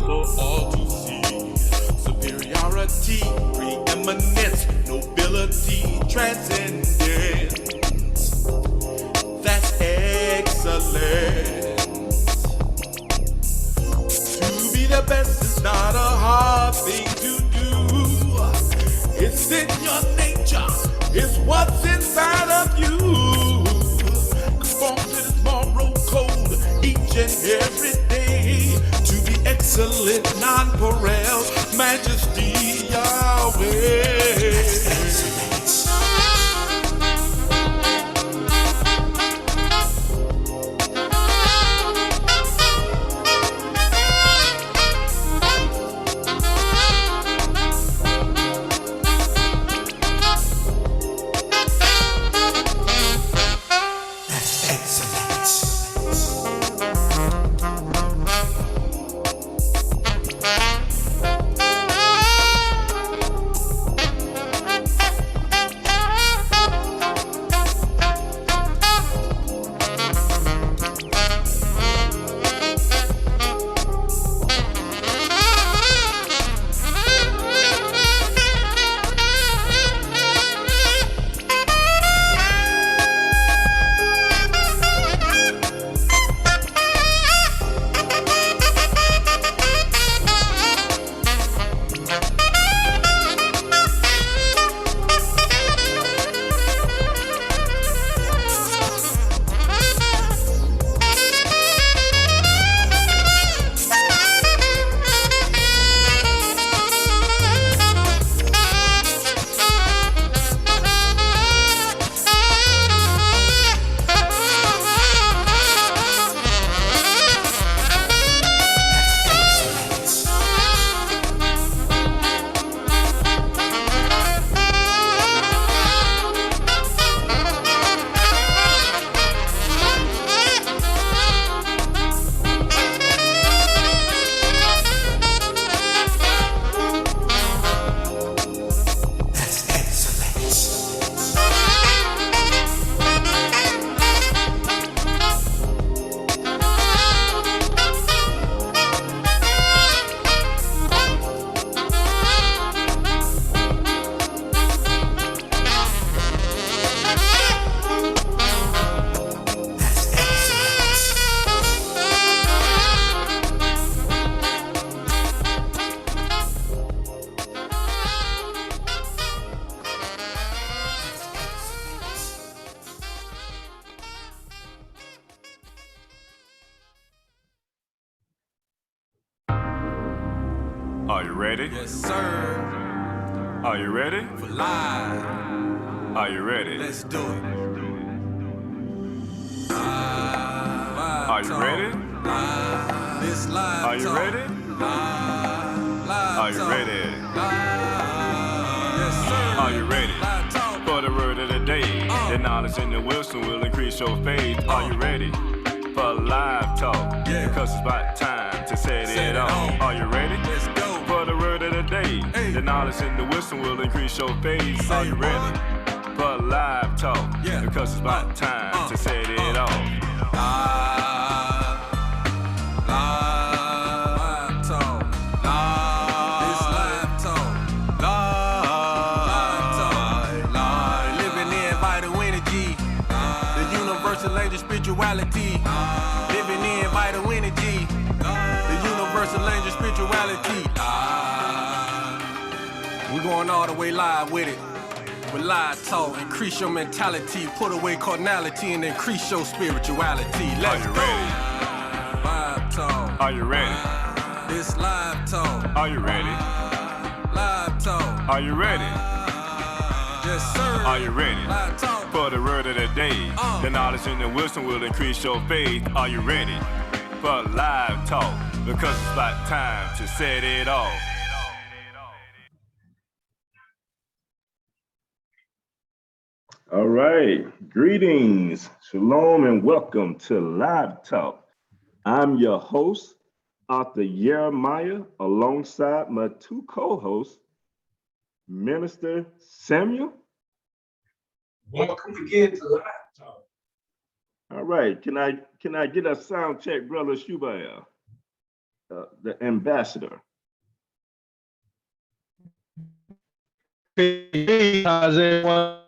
for all to see. Superiority, preeminence, nobility, transcendence. That's excellence. To be the best is not a hard thing to do. It's in your nature, it's what's inside of you. Conform to this moral code each and every day. To be excellent, non-pareil, majesty, Yahweh. Are you ready? Yes, sir. Are you ready? For live. Are you ready? Let's do it. Are you ready? This live. Are you ready? Are you ready? Yes, sir. Are you ready? For the word of the day, the knowledge and the wisdom will increase your faith. Are you ready? For live talk, Yeah. because it's about time to set it off. Are you ready? Let's go. For the word of the day, the knowledge and the wisdom will increase your faith. Are you ready? For live talk, Yeah. because it's about time to set it off. Live talk. This live talk. Live talk. Living in vital energy. The universal language spirituality. Living in vital energy. The universal language spirituality. We're going all the way live with it. With live talk, increase your mentality, put away carnality, and increase your spirituality. Let's Are you go. ready? Live talk. Are you ready? This live talk. Are you ready? Live talk. Are you ready? Yes, sir. Are you ready? Live talk. For the word of the day, the knowledge and the wisdom will increase your faith. Are you ready? For live talk, because it's about time to set it off. All right, greetings, shalom, and welcome to Live Talk. I'm your host, Arthur Jeremiah, alongside my two co-hosts, Minister Samuel. Welcome again to Live Talk. All right, can I get a sound check, brother Shubaya? the ambassador. How's everyone?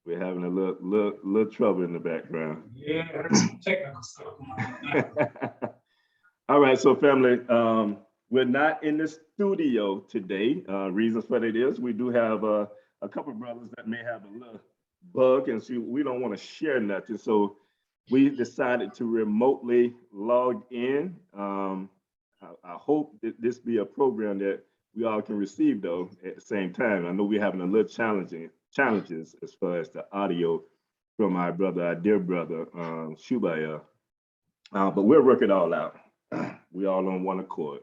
We're having a little trouble in the background. Yeah, there's some technical stuff going on. All right, so family, we're not in the studio today. Reasons for that is we do have a couple of brothers that may have a little bug, and so we don't want to share nothing. So we decided to remotely log in. I hope that this be a program that we all can receive, though, at the same time. I know we're having a little challenges as far as the audio from our dear brother, Shubaya. But we'll work it all out. We all on one accord.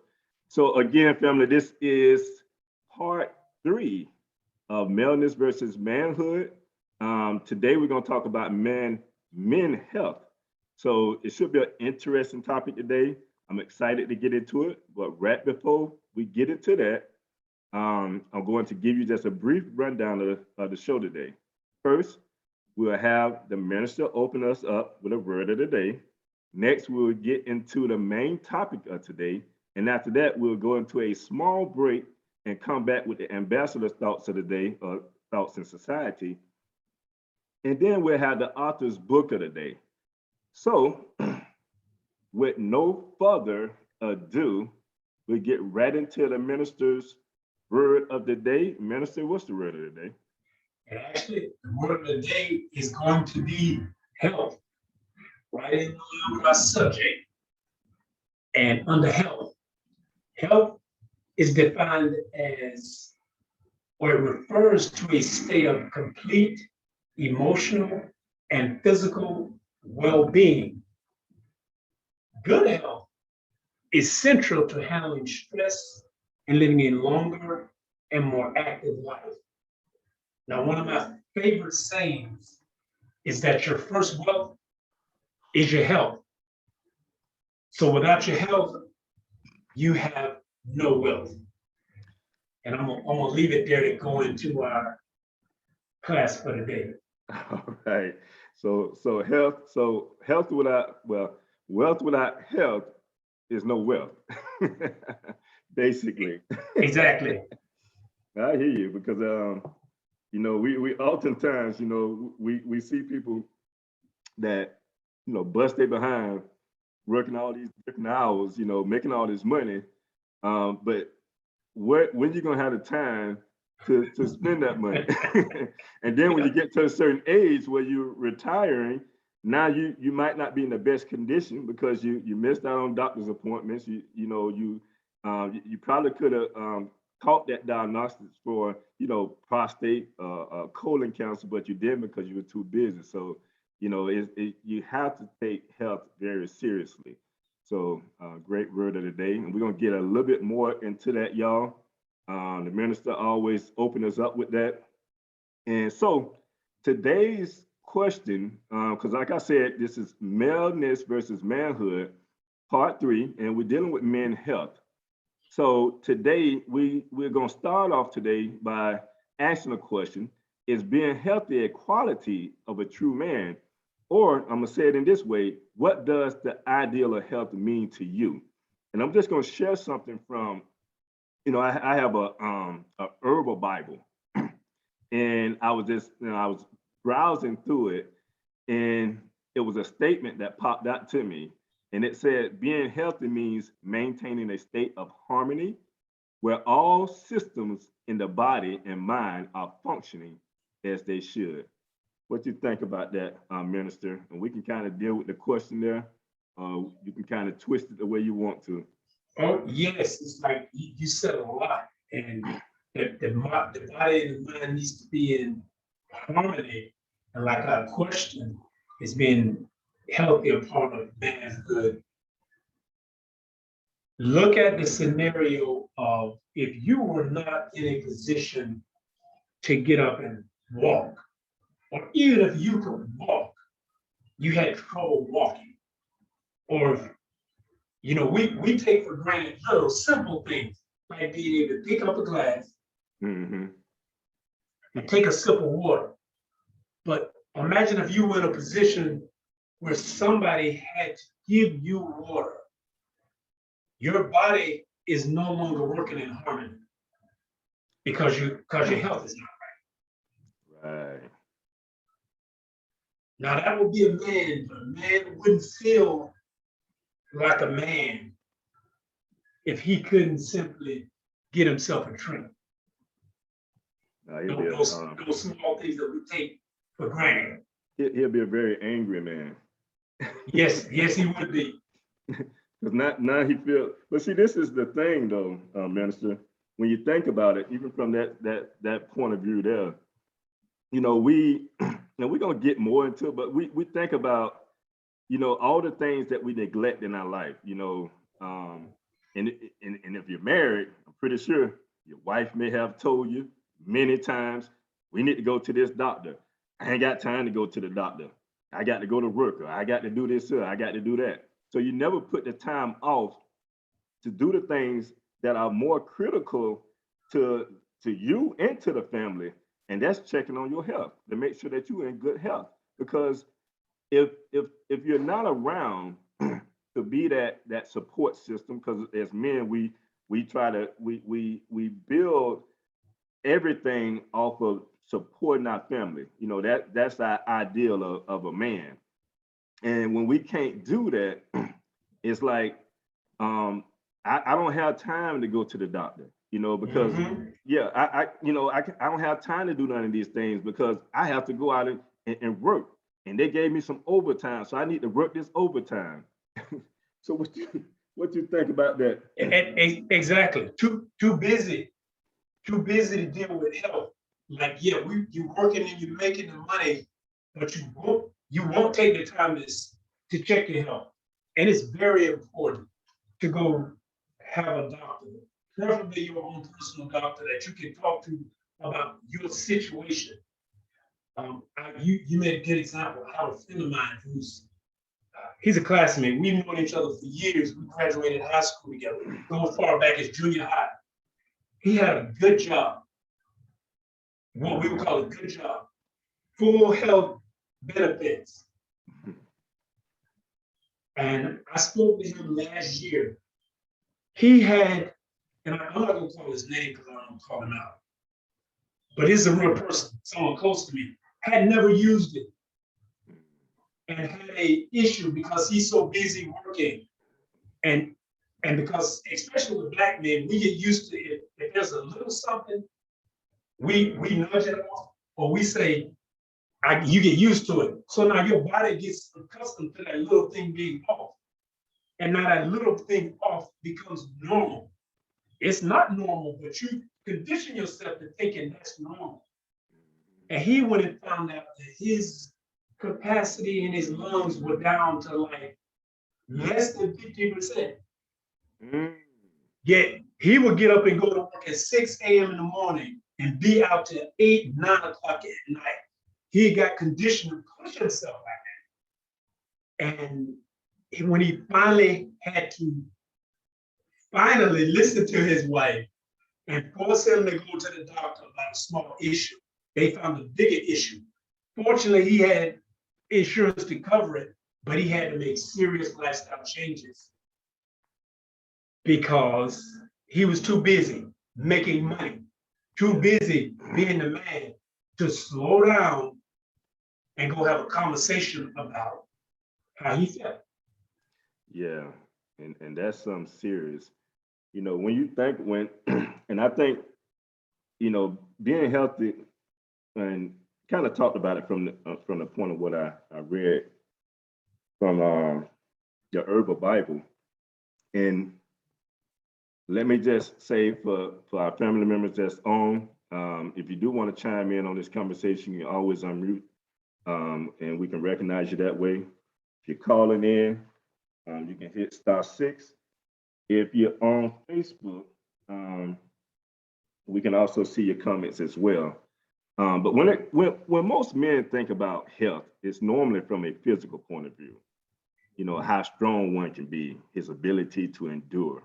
So again, family, this is part 3 of Maleness versus Manhood. Today we're going to talk about men health. So it should be an interesting topic today. I'm excited to get into it, but right before we get into that, I'm going to give you just a brief rundown of the show today. First, we'll have the minister open us up with a word of the day. Next, we'll get into the main topic of today. And after that, we'll go into a small break and come back with the ambassador's thoughts of the day, or thoughts in society. And then we'll have the author's book of the day. So, with no further ado, we get right into the minister's word of the day. Minister, what's the word of the day? And actually, the word of the day is going to be health. Right in line with our subject. And under health, health is defined as, or it refers to a state of complete emotional and physical well-being. Good health is central to handling stress and living a longer and more active life. Now, one of my favorite sayings is that your first wealth is your health. So without your health, you have no wealth. And I'm gonna leave it there to go into our class for the day. All right. So health without, well, wealth without health is no wealth. Basically. Exactly. I hear you, because you know, we oftentimes, you know, we see people that, you know, bust their behind, working all these different hours, you know, making all this money. But when you gonna have the time to spend that money? And then when you get to a certain age where you're retiring, now you might not be in the best condition because you missed out on doctor's appointments. You probably could have caught that diagnosis for, you know, prostate, colon cancer, but you didn't because you were too busy. So, you know, you have to take health very seriously. So great word of the day. And we're going to get a little bit more into that, y'all. The minister always opens us up with that. And so today's question, because like I said, this is Maleness versus Manhood, part 3, and we're dealing with men's health. So today, we're going to start off today by asking a question: is being healthy a quality of a true man? Or I'm going to say it in this way: what does the ideal of health mean to you? And I'm just going to share something from, you know, I have a herbal Bible, and I was browsing through it, and it was a statement that popped out to me. And it said, being healthy means maintaining a state of harmony where all systems in the body and mind are functioning as they should. What do you think about that, Minister? And we can kind of deal with the question there. You can kind of twist it the way you want to. Oh, yes, it's like you said a lot. And the body and the mind needs to be in harmony. And like our question is being healthy a part of manhood. Look at the scenario of if you were not in a position to get up and walk, or even if you could walk, you had trouble walking. Or, you know, we take for granted little simple things like being able to pick up a glass and take a sip of water. But imagine if you were in a position where somebody had to give you water your body is no longer working in harmony because your health is not right. Right. Now that would be a man, but a man wouldn't feel like a man if he couldn't simply get himself a drink. Those small things that we take for granted. He'll be a very angry man. Yes, he would be. Because now he feels, but see, this is the thing though, Minister, when you think about it, even from that point of view there, you know, we're gonna get more into it, but we think about, you know, all the things that we neglect in our life, you know, and if you're married, I'm pretty sure your wife may have told you many times, we need to go to this doctor. I ain't got time to go to the doctor. I got to go to work, or I got to do this, or I got to do that. So you never put the time off to do the things that are more critical to you and to the family. And that's checking on your health to make sure that you're in good health. Because if you're not around to be that support system, because as men, we try to we build everything off of supporting our family. You know, that's our ideal of a man. And when we can't do that, it's like I don't have time to go to the doctor, you know, because yeah, I don't have time to do none of these things because I have to go out and work. And they gave me some overtime, so I need to work this overtime. So what you think about that? Exactly. Too busy to deal with health. Like, yeah, you working and you're making the money, but you won't take the time to check your health. And it's very important to go have a doctor, preferably your own personal doctor that you can talk to about your situation. You made a good example. I have a friend of mine he's a classmate. We've known each other for years. We graduated high school together, going far back as junior high. He had a good job, what we would call a good job, full health benefits. And I spoke to him last year. He had, and I'm not going to call his name because I don't call him out, but he's a real person, someone close to me, had never used it and had a issue because he's so busy working. And because, especially with Black men, we get used to it. If there's a little something, we nudge it off, or we say, you get used to it. So now your body gets accustomed to that little thing being off. And now that little thing off becomes normal. It's not normal, but you condition yourself to thinking that's normal. And he went and found out that his capacity in his lungs were down to like less than 50%. Yet he would get up and go to work at 6 a.m. in the morning and be out till 8, 9 o'clock at night. He got conditioned to push himself like that. And when he finally had to listen to his wife and force him to go to the doctor about a small issue, they found a bigger issue. Fortunately, he had insurance to cover it, but he had to make serious lifestyle changes because he was too busy making money, too busy being the man to slow down and go have a conversation about how he felt. Yeah, and that's something serious. You know, when you think and I think, you know, being healthy, and kind of talked about it from the point of what I read from the Herbal Bible. And let me just say for our family members that's on, if you do want to chime in on this conversation, you can always unmute, and we can recognize you that way. If you're calling in, you can hit *6. If you're on Facebook, we can also see your comments as well. But when most men think about health, it's normally from a physical point of view. You know, how strong one can be, his ability to endure.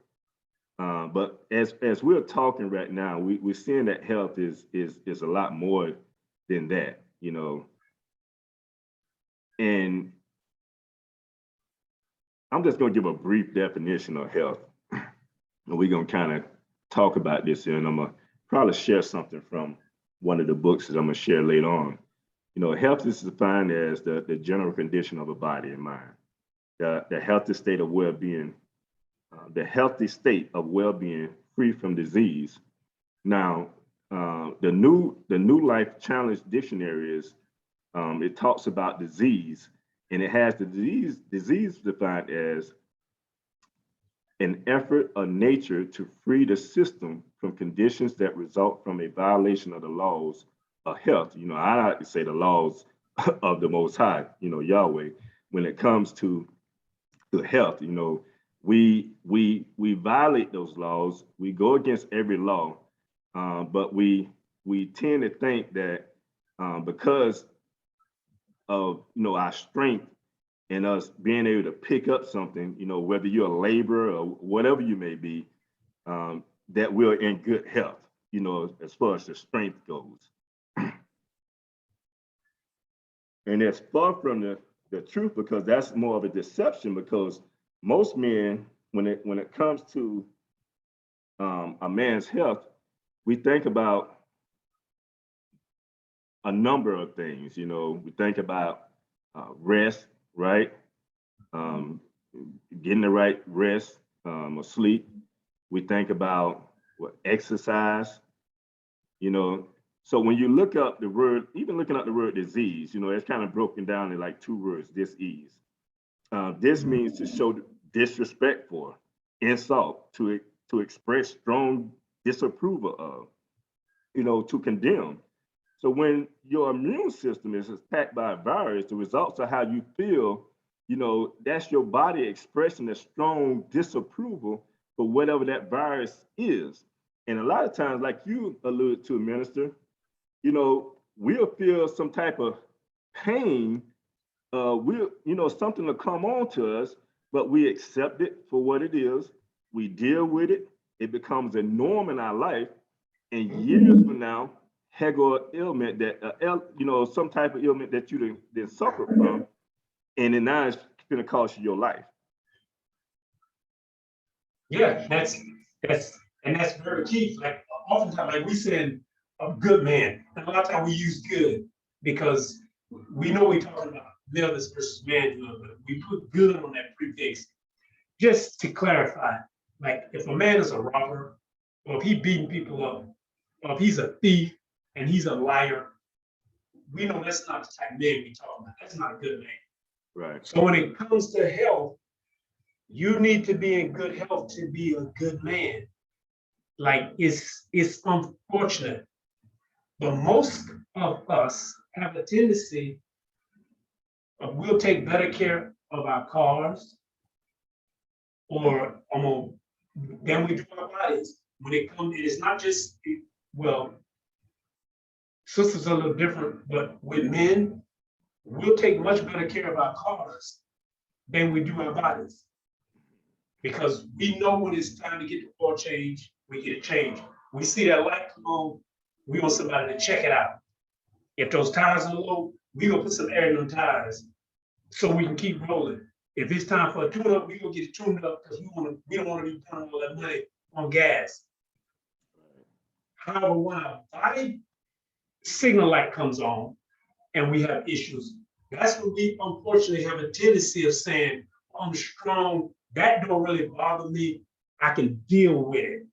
But as we're talking right now, we're seeing that health is a lot more than that, you know. And I'm just going to give a brief definition of health. and we're gonna kind of talk about this here, and I'm gonna probably share something from one of the books that I'm gonna share later on. You know, health is defined as the general condition of a body and mind, the healthy state of well-being, the healthy state of well-being free from disease. Now, the new Life Challenge Dictionary is it talks about disease, and it has the disease defined as an effort of nature to free the system from conditions that result from a violation of the laws of health. You know, I like to say the laws of the Most High, you know, Yahweh, when it comes to health. You know, we violate those laws. We go against every law, but we tend to think that because of, you know, our strength and us being able to pick up something, you know, whether you're a laborer or whatever you may be, that we're in good health, you know, as far as the strength goes. And it's far from the truth, because that's more of a deception, because most men, when it comes to a man's health, we think about a number of things. You know, we think about rest, right? Getting the right rest or sleep. We think about exercise, you know. So when you look up the word, even looking up the word disease, you know, it's kind of broken down in like two words, dis-ease. This means to show disrespect for, insult, to express strong disapproval of, you know, to condemn. So when your immune system is attacked by a virus, the results of how you feel, you know, that's your body expressing a strong disapproval for whatever that virus is. And a lot of times, like you alluded to, Minister, you know, we'll feel some type of pain. We'll, you know, something will come on to us, but we accept it for what it is. We deal with it. It becomes a norm in our life. And years from now, hego ailment that, you know, some type of ailment that you didn't suffer from, and then now it's going to cost you your life. Yeah, that's very key. Like oftentimes, like we said, a good man. And a lot of times we use good because we know we're talking about wellness versus manhood, but we put good on that prefix just to clarify. Like if a man is a robber, or if he's beating people up, or if he's a thief and he's a liar, we know that's not the type of man we talking about. That's not a good man. Right. So when it comes to health, you need to be in good health to be a good man. Like it's unfortunate, but most of us have a tendency of we'll take better care of our cars or than we do our bodies. When it comes, it is not just, well, sisters are a little different, but with men, we'll take much better care of our cars than we do our bodies. Because we know when it's time to get the oil change, we get it changed. We see that light come on, we want somebody to check it out. If those tires are low, we gonna put some air in them tires so we can keep rolling. If it's time for a tune-up, we gonna get it tuned up because we don't want to be putting all that money on gas. However, when our body signal light comes on and we have issues, that's when we unfortunately have a tendency of saying, I'm strong, that don't really bother me, I can deal with it.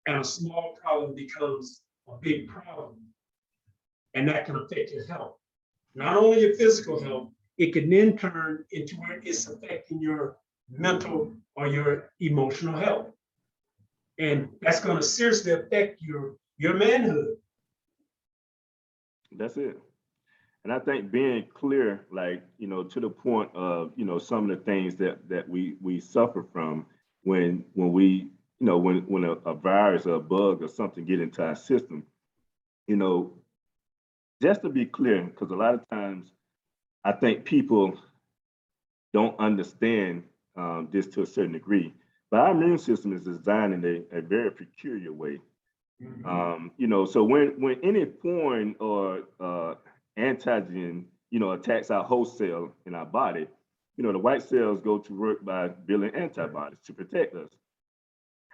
And a small problem becomes a big problem. And that can affect your health. Not only your physical health, it can then turn into where it's affecting your mental or your emotional health. And that's going to seriously affect your manhood. That's it. And I think being clear, like, you know, to the point of, you know, some of the things that we suffer from when we, you know, when a virus or a bug or something get into our system, you know, just to be clear, because a lot of times I think people don't understand this to a certain degree, but our immune system is designed in a very peculiar way. You know, so when any foreign or antigen, you know, attacks our host cell in our body, you know, the white cells go to work by building antibodies to protect us.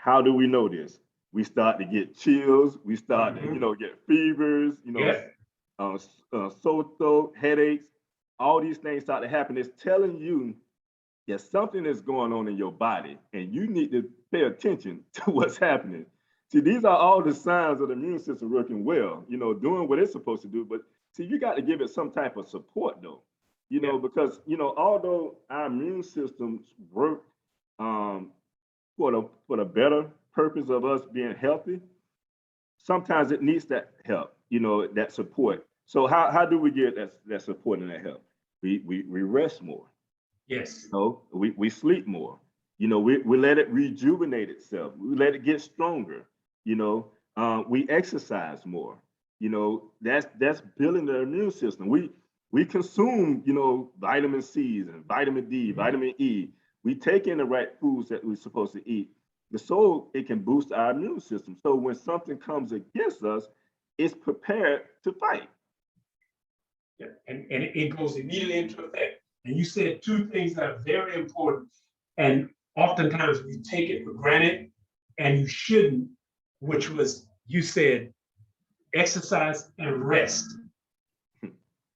How do we know this? We start to get chills. We start to, get fevers, sore throat, headaches. All these things start to happen. It's telling you that something is going on in your body and you need to pay attention to what's happening. See, these are all the signs of the immune system working well, doing what it's supposed to do. But see, you got to give it some type of support though, because, although our immune systems work for the better purpose of us being healthy, sometimes it needs that help, that support. So how do we get that support and that help? We rest more. Yes. We sleep more. We let it rejuvenate itself. We let it get stronger. We exercise more. That's building the immune system. We consume, vitamin C's and vitamin D, vitamin E. We take in the right foods that we're supposed to eat. So it can boost our immune system. So when something comes against us, it's prepared to fight. Yeah. And it goes immediately into effect. And you said two things that are very important. And oftentimes we take it for granted, and you shouldn't, which was, you said, exercise and rest.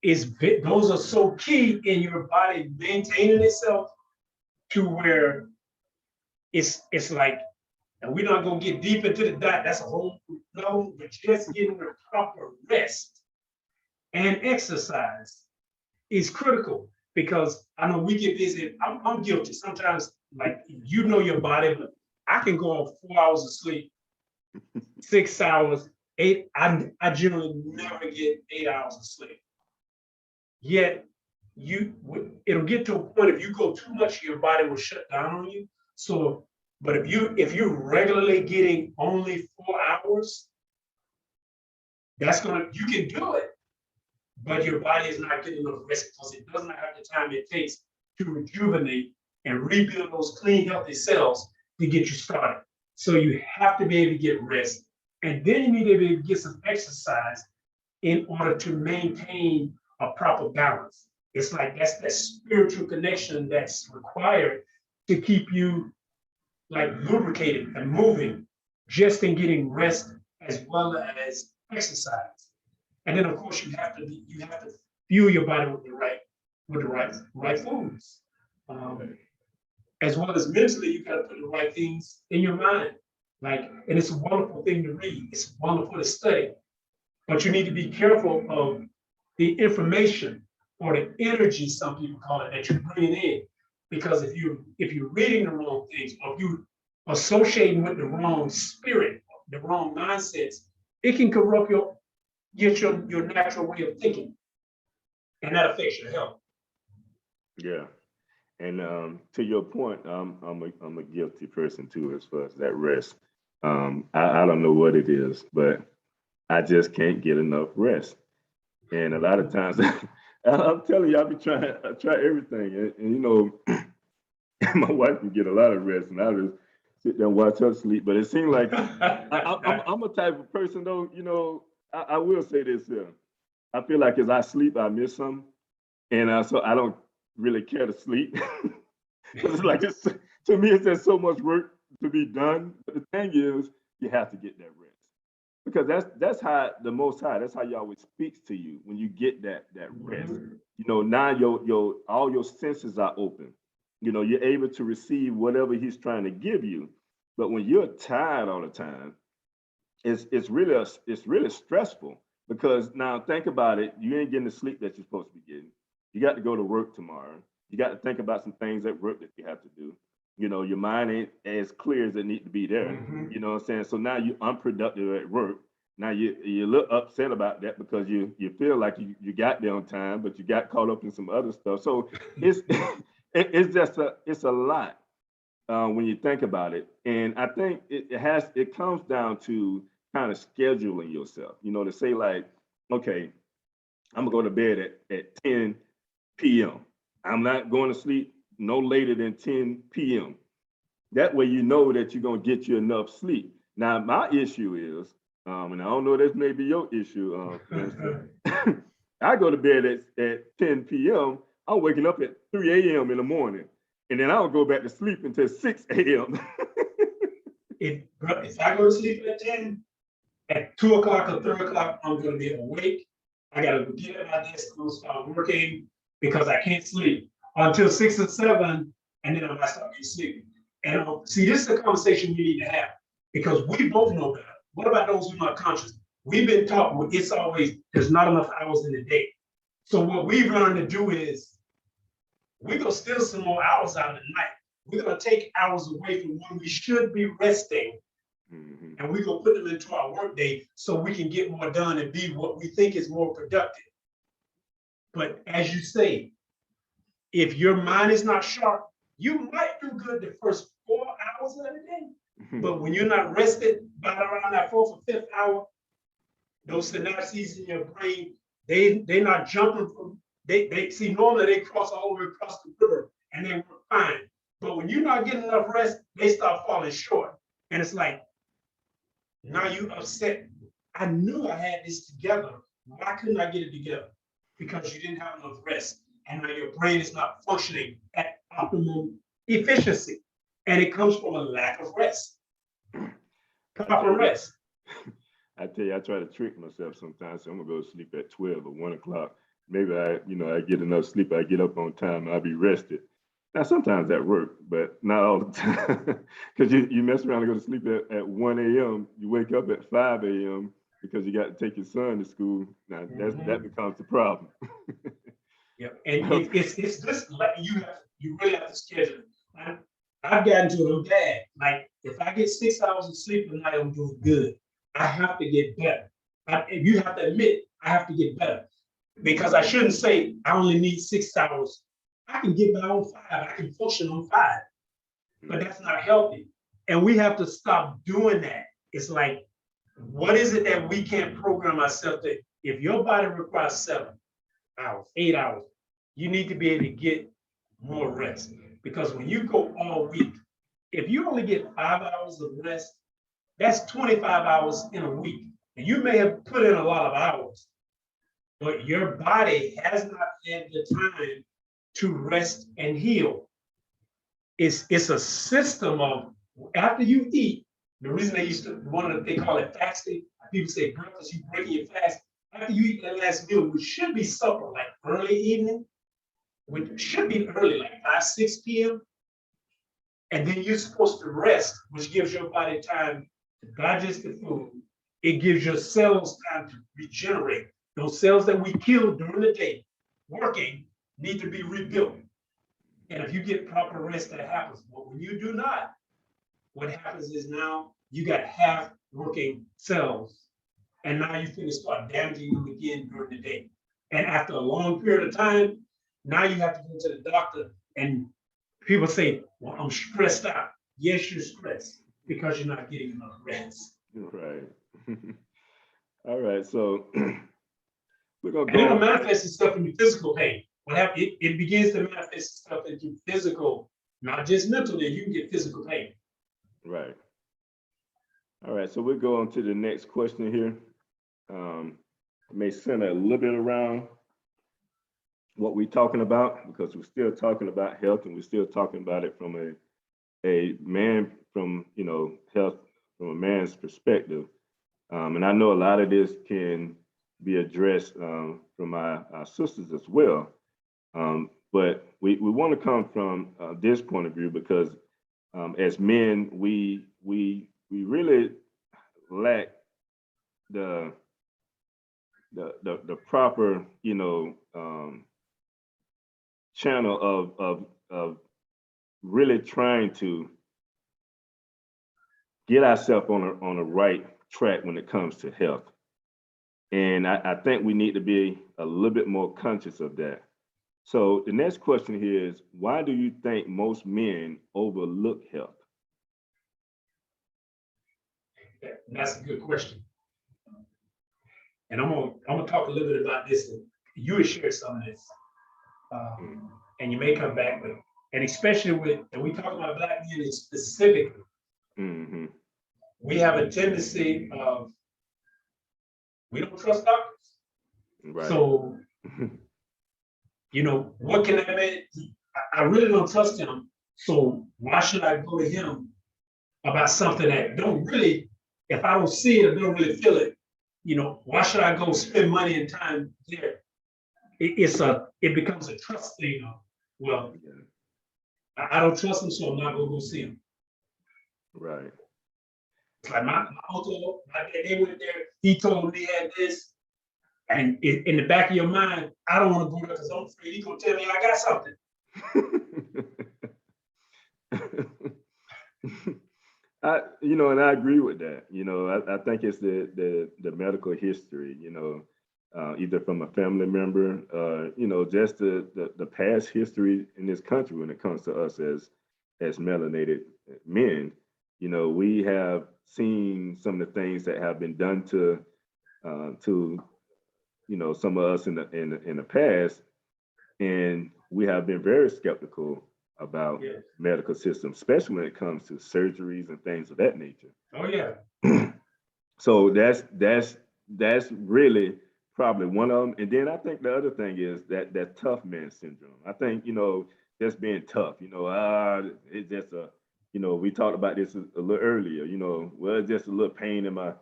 Those are so key in your body maintaining itself to where it's like, and we're not going to get deep into the diet, that's a whole no, but just getting the proper rest and exercise is critical, because I know we get busy. I'm guilty sometimes, like, your body, but I can go on 4 hours of sleep, 6 hours, 8. I generally never get 8 hours of sleep. Yet it'll get to a point, if you go too much, your body will shut down on you. So, but if you're regularly getting only 4 hours, you can do it, but your body is not getting enough rest because it doesn't have the time it takes to rejuvenate and rebuild those clean, healthy cells to get you started. So you have to be able to get rest, and then you need to be able to get some exercise in order to maintain a proper balance. It's like that's that spiritual connection that's required to keep you like lubricated and moving, just in getting rest as well as exercise. And then of course you have to fuel your body with the right foods. As well as mentally, you got to put the right things in your mind. And it's a wonderful thing to read. It's wonderful to study, but you need to be careful of the information or the energy, some people call it, that you're bringing in. Because if you're reading the wrong things, or if you associating with the wrong spirit, the wrong mindsets, it can corrupt your natural way of thinking, and that affects your health. Yeah, and to your point, I'm a guilty person too, as far as that rest. I don't know what it is, but I just can't get enough rest, and a lot of times, I'm telling you, I try everything, and my wife can get a lot of rest, and I just sit there and watch her sleep. But it seems like I'm a type of person, though. I will say this here. I feel like as I sleep, I miss something, and so I don't really care to sleep. Because to me, it's just so much work to be done. But the thing is, you have to get that rest, because that's how the Most High. That's how He always speaks to you when you get that rest. Now all your senses are open. You're able to receive whatever He's trying to give you. But when you're tired all the time, it's really stressful, because now think about it. You ain't getting the sleep that you're supposed to be getting. You got to go to work tomorrow. You got to think about some things at work that you have to do. Your mind ain't as clear as it needs to be there. You know what I'm saying? So now you're unproductive at work. Now you're a little upset about that, because you feel like you got there on time, but you got caught up in some other stuff. So it's a lot when you think about it. And I think it comes down to kind of scheduling yourself, to say like, okay, I'm gonna go to bed at 10 p.m. I'm not going to sleep no later than 10 p.m. That way you know that you're gonna get you enough sleep. Now my issue is, and I don't know, this may be your issue, I go to bed at 10 p.m. I'm waking up at 3 a.m. in the morning, and then I don't go back to sleep until 6 a.m. if I go to sleep at 10, at 2 o'clock or 3 o'clock, I'm gonna be awake. I gotta get at my desk and start working because I can't sleep until 6 or 7, and then I might start getting sleepy. And see, this is a conversation we need to have because we both know better. What about those who are not conscious? We've been taught it's always, there's not enough hours in the day. So what we've learned to do is we're gonna steal some more hours out of the night. We're gonna take hours away from when we should be resting, and we're gonna put them into our workday so we can get more done and be what we think is more productive. But as you say, if your mind is not sharp, you might do good the first 4 hours of the day. But when you're not rested by around that 4th or 5th hour, those synapses in your brain, they're not jumping from, they see normally they cross all the way across the river and they work fine. But when you're not getting enough rest, they start falling short. And it's like, now you upset. I knew I had this together. Why couldn't I get it together? Because you didn't have enough rest. And now your brain is not functioning at optimum efficiency. And it comes from a lack of rest. Proper rest. I tell you, I try to trick myself sometimes. So I'm gonna go to sleep at 12 or 1 o'clock. Maybe I get enough sleep. I get up on time. I'll be rested. Now sometimes that works, but not all the time. Because you mess around and go to sleep at 1 a.m. You wake up at 5 a.m. because you got to take your son to school. Now that becomes the problem. Yeah, and it's this like you really have to schedule it. I've gotten to it. I'm bad. Like if I get 6 hours of sleep a night, I'm doing good. I have to get better. You have to admit I have to get better because I shouldn't say I only need 6 hours. I can get by on 5. I can function on 5, but that's not healthy. And we have to stop doing that. It's like, what is it that we can't program ourselves that if your body requires 7 hours, 8 hours, you need to be able to get more rest. Because when you go all week, if you only get 5 hours of rest, that's 25 hours in a week. And you may have put in a lot of hours, but your body has not had the time to rest and heal. It's a system of after you eat. The reason they call it fasting. People say breakfast, you breaking your fast. After you eat that last meal, which should be supper, like early evening, which should be early, like 5, 6 p.m. And then you're supposed to rest, which gives your body time to digest the food. It gives your cells time to regenerate. Those cells that we killed during the day, working, need to be rebuilt. And if you get proper rest, that happens. But when you do not, what happens is now you got half working cells. And now you're going to start damaging them again during the day. And after a long period of time, now you have to go to the doctor and people say, well, I'm stressed out. Yes, you're stressed because you're not getting enough rest. Right. All right. So we're going to go. And go. it'll manifest itself in your physical pain. What happens? It begins to manifest itself into physical, not just mentally. You can get physical pain. Right. All right. So we'll go on to the next question here. It may center a little bit around what we're talking about because we're still talking about health and we're still talking about it from a man from health from a man's perspective. And I know a lot of this can be addressed from our sisters as well. But we want to come from this point of view because as men, we really lack the proper channel of really trying to get ourselves on a right track when it comes to health. And I think we need to be a little bit more conscious of that. So the next question here is, why do you think most men overlook health? That's a good question. And I'm gonna talk a little bit about this. You would share some of this. And you may come back with, and especially and we talk about Black men specifically, we have a tendency of, we don't trust doctors. Right. So, what can I make? I really don't trust him. So why should I go to him about something that don't really, if I don't see it or don't really feel it, why should I go spend money and time there? It becomes a trust thing. Well, I don't trust him, so I'm not gonna go see him. Right. It's like my uncle, my dad, they went there, he told me he had this. And in the back of your mind, I don't want to go there because I'm afraid he's gonna tell me I got something. And I agree with that. I think it's the medical history, either from a family member, just the past history in this country when it comes to us as melanated men. We have seen some of the things that have been done to some of us in the past, and we have been very skeptical about medical systems, especially when it comes to surgeries and things of that nature. Oh yeah. So that's really probably one of them. And then I think the other thing is that tough man syndrome. I think just being tough. It's just we talked about this a little earlier. Well, it's just a little pain in my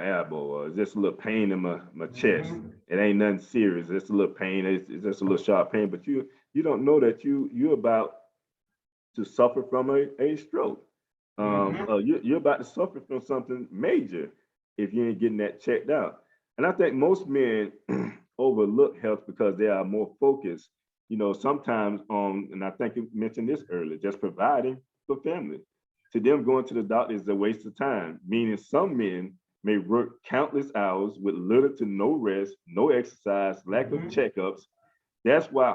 elbow, or it's just a little pain in my chest. It ain't nothing serious. It's a little pain. It's just a little sharp pain. But you don't know that you're about to suffer from a stroke. You're about to suffer from something major if you ain't getting that checked out. And I think most men overlook health because they are more focused, sometimes on, and I think you mentioned this earlier, just providing for family. To them, going to the doctor is a waste of time, meaning some men may work countless hours with little to no rest, no exercise, lack of checkups. That's why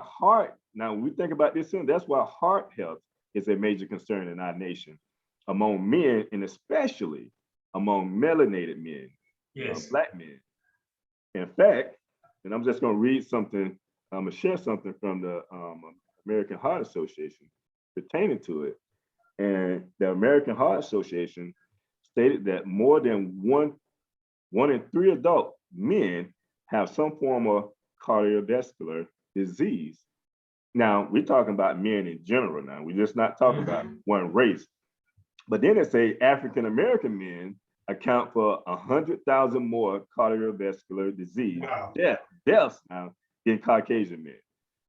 now when we think about this, that's why heart health is a major concern in our nation, among men, and especially among melanated men, Black men. In fact, and I'm just going to read something, I'm going to share something from the American Heart Association pertaining to it. And the American Heart Association stated that more than one in 3 adult men have some form of cardiovascular disease. Now, we're talking about men in general now. We're just not talking about one race. But then it say African American men account for 100,000 more cardiovascular disease deaths now than Caucasian men.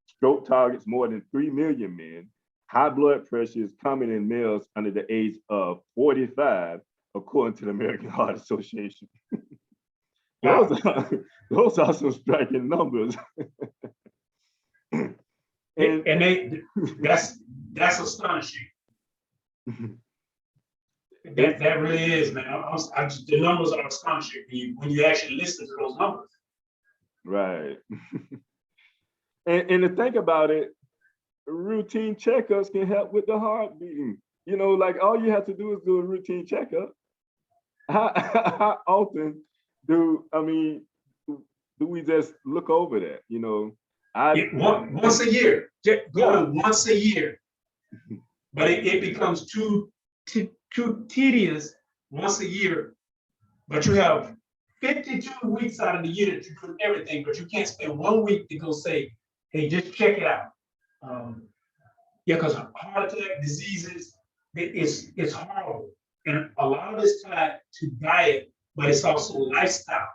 Stroke targets more than 3 million men. High blood pressure is common in males under the age of 45, according to the American Heart Association. Those are some striking numbers. That's astonishing. That really is, man. The numbers are astonishing when you actually listen to those numbers. Right. and to think about it, routine checkups can help with the heart beating. Like all you have to do is do a routine checkup. How often do we just look over that? Once a year. Going once a year. But it becomes too tedious once a year. But you have 52 weeks out of the year that you do everything, but you can't spend 1 week to go say, hey, just check it out. Because heart attack diseases, it's horrible. And a lot of it's tied to diet, but it's also lifestyle.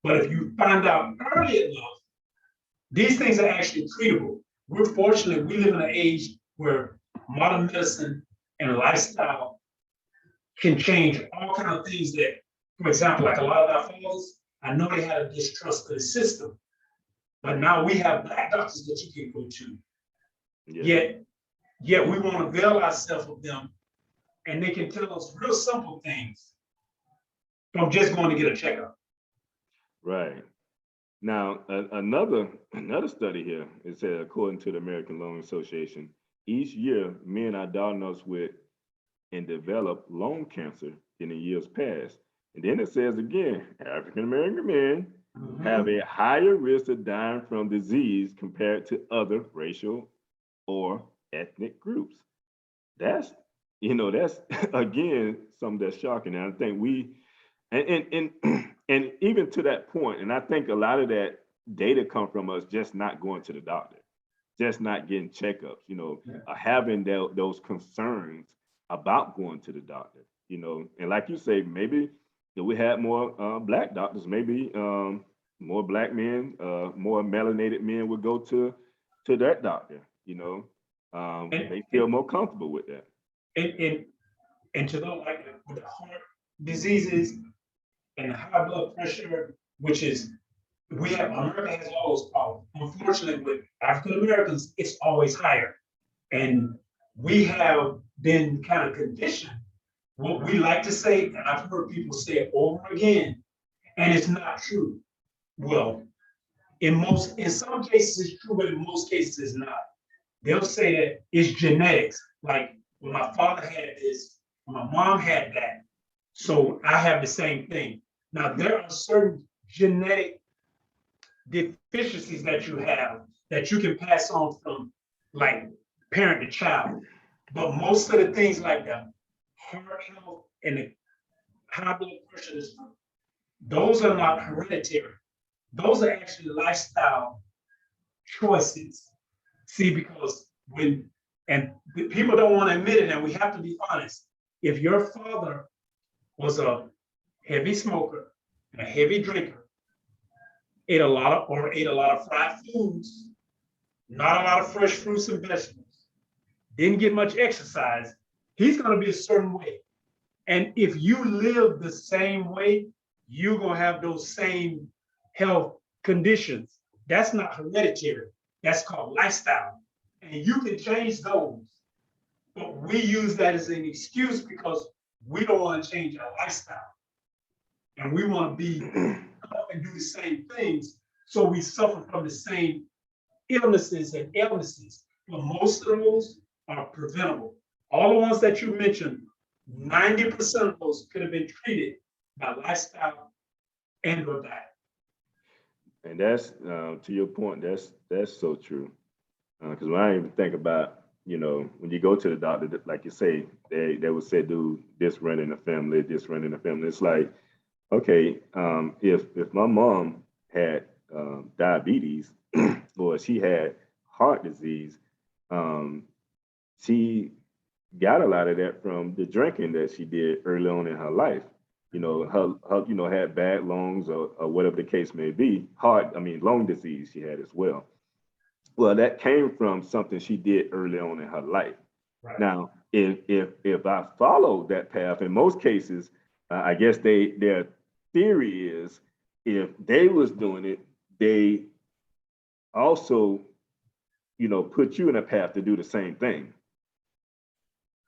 But if you find out early enough, these things are actually treatable. We're fortunate, we live in an age where modern medicine and lifestyle can change all kinds of things that, for example, like a lot of our fathers, I know they had a distrust of the system, but now we have Black doctors that you can go to. Yet we want to avail ourselves of them, and they can tell us real simple things from just going to get a checkup. Right. Now, another study here, it said, according to the American Lung Association, each year men are diagnosed with and develop lung cancer in the years past. And then it says again, African American men have a higher risk of dying from disease compared to other racial or ethnic groups. That's again something that's shocking. And I think and even to that point, and I think a lot of that data come from us just not going to the doctor, just not getting checkups, having those concerns about going to the doctor, you know. And like you say, maybe if we had more black doctors, maybe more black men, more melanated men would go to that doctor, you know. And They feel more comfortable with that. and and, and to know like with the heart diseases and high blood pressure, which is we have America has all those problems. Unfortunately, with African Americans, it's always higher. And we have been kind of conditioned. What we like to say, and I've heard people say it over again, and it's not true. Well, in some cases it's true, but in most cases it's not. They'll say that it's genetics. Like when my father had this, my mom had that. So I have the same thing. Now there are certain genetic deficiencies that you have that you can pass on from like parent to child. But most of the things like the heart health and the high blood pressure, those are not hereditary. Those are actually lifestyle choices. See, because and people don't want to admit it, and we have to be honest. If your father was a heavy smoker and a heavy drinker, ate a lot of fried foods, not a lot of fresh fruits and vegetables, didn't get much exercise, he's going to be a certain way. And if you live the same way, you're going to have those same health conditions. That's not hereditary. That's called lifestyle. And you can change those. But we use that as an excuse because we don't want to change our lifestyle. And we want to be and do the same things. So we suffer from the same illnesses and ailnesses. But most of those are preventable. All the ones that you mentioned, 90% of those could have been treated by lifestyle and or diet. And that's to your point. That's so true. Because when I even think about, you know, when you go to the doctor, like you say, they would say, "Do this run in the family, this run in the family." It's like, okay, if my mom had diabetes or she had heart disease, she got a lot of that from the drinking that she did early on in her life. You know, her you know, had bad lungs or whatever the case may be. Lung disease she had as well. Well, that came from something she did early on in her life. Right. Now, if I followed that path, in most cases, I guess their theory is if they was doing it, they also, you know, put you in a path to do the same thing.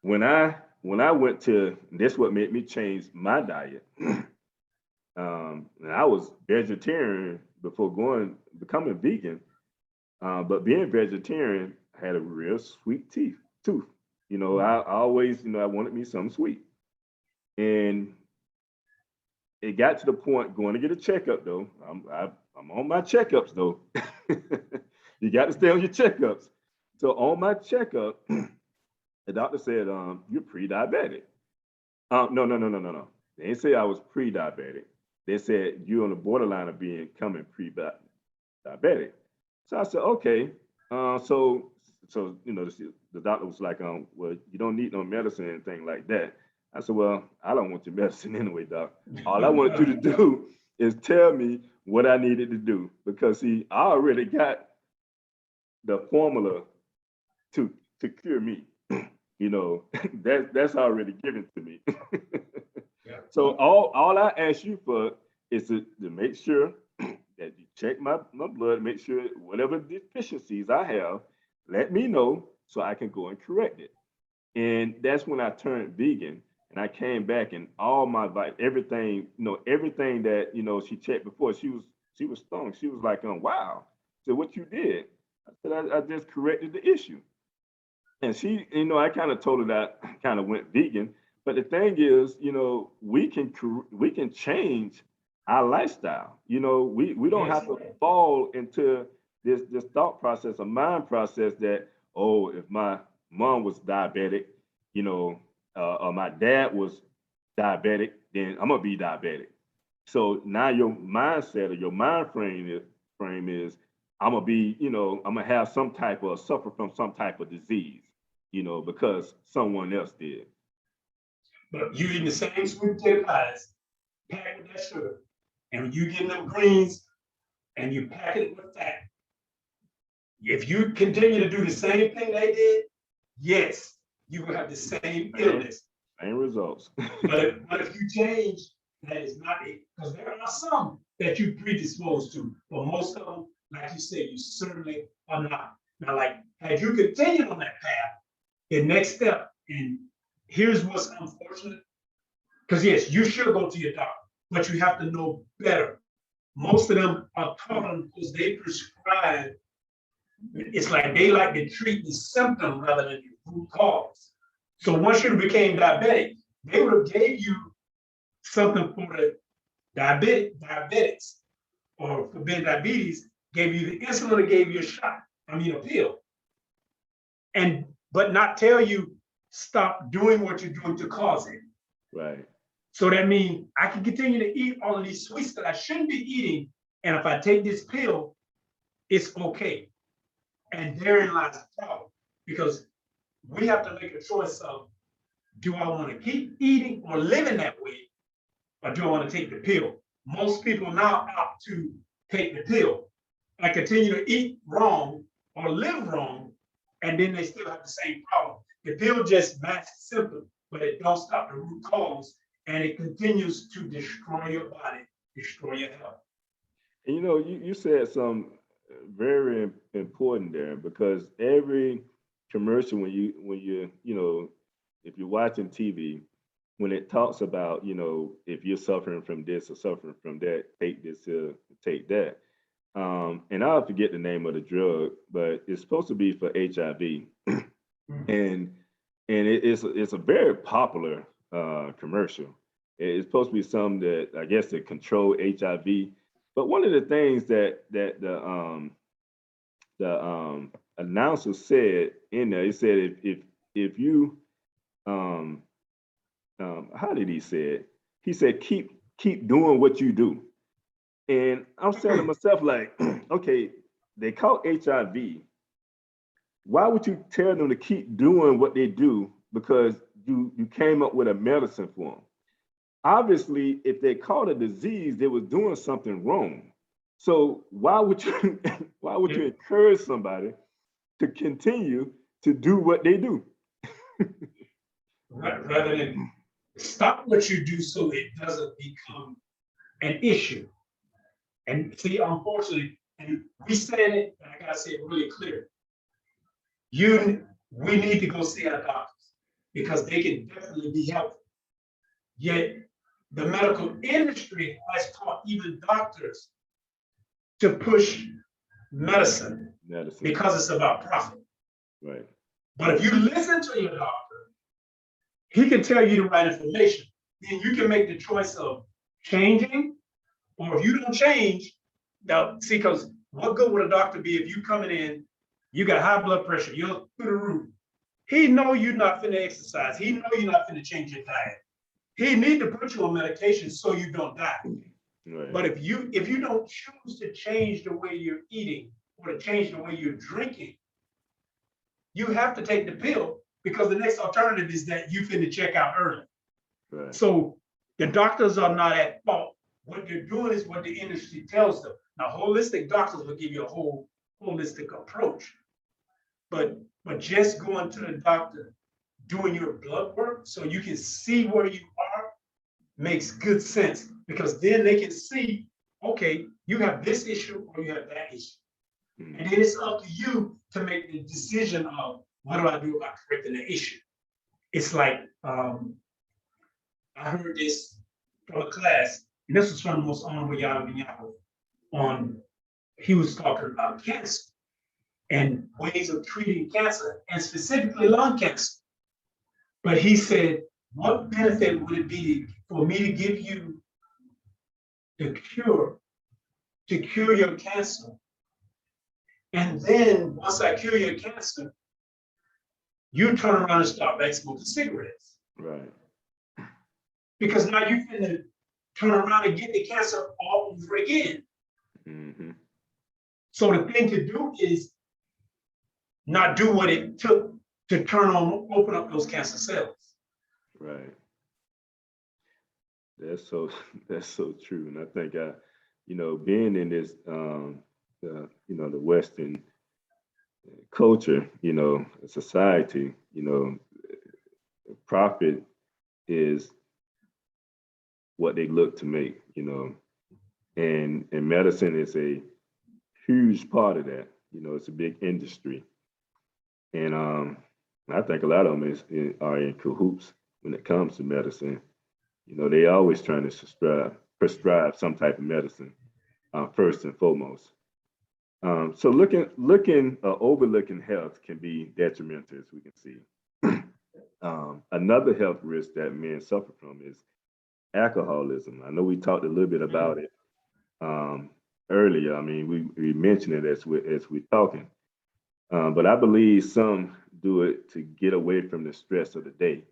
When I went to, this what made me change my diet. And I was vegetarian before becoming vegan. But being vegetarian had a real sweet tooth. You know, I always, you know, I wanted me something sweet. And it got to the point going to get a checkup though. I'm on my checkups though. You got to stay on your checkups. So on my checkup, the doctor said, "You're pre-diabetic." No. They didn't say I was pre-diabetic. They said you're on the borderline of becoming pre-diabetic. So I said, okay. So you know, the doctor was like, well, you don't need no medicine or anything like that. I said, well, I don't want your medicine anyway, doc. All I wanted you to do is tell me what I needed to do because see, I already got the formula to cure me. You know, that's already given to me. Yeah. So all I ask you for is to make sure that you check my blood, make sure whatever deficiencies I have, let me know so I can go and correct it. And that's when I turned vegan and I came back and all my everything, you know, everything that, you know, she checked before, she was stung. She was like, wow. So what you did? I said, I just corrected the issue. And she, you know, I kind of told her that I kind of went vegan. But the thing is, you know, we can change our lifestyle. You know, we don't have to fall into this thought process, a mind process that, oh, if my mom was diabetic, you know, or my dad was diabetic, then I'm gonna be diabetic. So now your mindset or your frame is I'm gonna be, you know, I'm gonna have some type of suffer from some type of disease, you know, because someone else did. But you eating the same sweet potato pies, packed with that sugar, and you getting them greens, and you pack it with fat. If you continue to do the same thing they did, yes, you will have the same illness. Same results. but if you change, that is not it. Because there are some that you predisposed to, but most of them, like you said, you certainly are not. Now, like, had you continued on that path, the next step, and here's what's unfortunate, because yes, you should go to your doctor, but you have to know better. Most of them are taught because they prescribe. It's like they like to treat the symptom rather than the root cause. So once you became diabetic, they would have gave you something for the diabetics, or for being diabetes, gave you the insulin and gave you a pill. But not tell you stop doing what you're doing to cause it. Right. So that means I can continue to eat all of these sweets that I shouldn't be eating. And if I take this pill, it's okay. And therein lies the problem, because we have to make a choice of, do I want to keep eating or living that way, or do I want to take the pill? Most people now opt to take the pill and continue to eat wrong or live wrong, and then they still have the same problem. The pill just masks the symptom, but it don't stop the root cause, and it continues to destroy your body, destroy your health. And you said some very important there, because every commercial, when you if you're watching TV, when it talks about, if you're suffering from this or suffering from that, take this or take that. And I'll forget the name of the drug, but it's supposed to be for HIV. and it's a very popular commercial. It's supposed to be something that, I guess, to control HIV. But one of the things that the announcer said in there, he said, if you how did he say it? He said, keep doing what you do. And I'm saying to myself, like, okay, they call HIV. Why would you tell them to keep doing what they do? Because you came up with a medicine for them. Obviously, if they called a disease, they were doing something wrong. So why would you encourage somebody to continue to do what they do? Rather than stop what you do so it doesn't become an issue. And see, unfortunately, and we said it, and I gotta say it really clear. We need to go see our doctors, because they can definitely be helpful. Yet the medical industry has taught even doctors to push medicine because it's about profit. Right. But if you listen to your doctor, he can tell you the right information. Then you can make the choice of changing, or if you don't change, now see, because what good would a doctor be if you coming in, you got high blood pressure, you're through the roof. He know you're not finna exercise. He know you're not finna change your diet. He need to put you on medication so you don't die. Right. But if you don't choose to change the way you're eating or to change the way you're drinking, you have to take the pill, because the next alternative is that you finna check out early. Right. So the doctors are not at fault. What they're doing is what the industry tells them. Now, holistic doctors will give you a whole holistic approach. But just going to the doctor, doing your blood work so you can see where you are, makes good sense, because then they can see, okay, you have this issue or you have that issue. And then it's up to you to make the decision of, what do I do about correcting the issue? It's like, I heard this from a class, and this was from the most honorable Yahweh, he was talking about cancer and ways of treating cancer, and specifically lung cancer. But he said, what benefit would it be for me to give you the cure, to cure your cancer? And then once I cure your cancer, you turn around and start back smoking cigarettes. Right. Because now you're going to turn around and get the cancer all over again. Mm-hmm. So the thing to do is not do what it took to open up those cancer cells. Right. That's so that's so true. And I think being in this the Western culture, society, profit is what they look to make, and medicine is a huge part of that. It's a big industry. And I think a lot of them are in cahoots when it comes to medicine. They always trying to prescribe some type of medicine first and foremost. So overlooking health can be detrimental, as we can see. Another health risk that men suffer from is alcoholism. I know we talked a little bit about it earlier. I mean, we mentioned it as we're talking, but I believe some do it to get away from the stress of the day.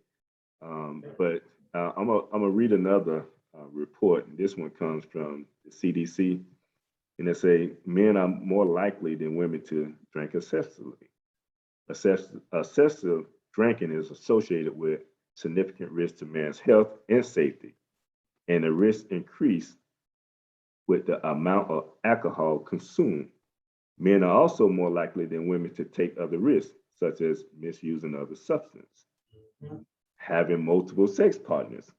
But I'm gonna read another report. And this one comes from the CDC, and it say men are more likely than women to drink excessively. Excessive drinking is associated with significant risk to man's health and safety, and the risk increase with the amount of alcohol consumed. Men are also more likely than women to take other risks, such as misusing other substances, having multiple sex partners,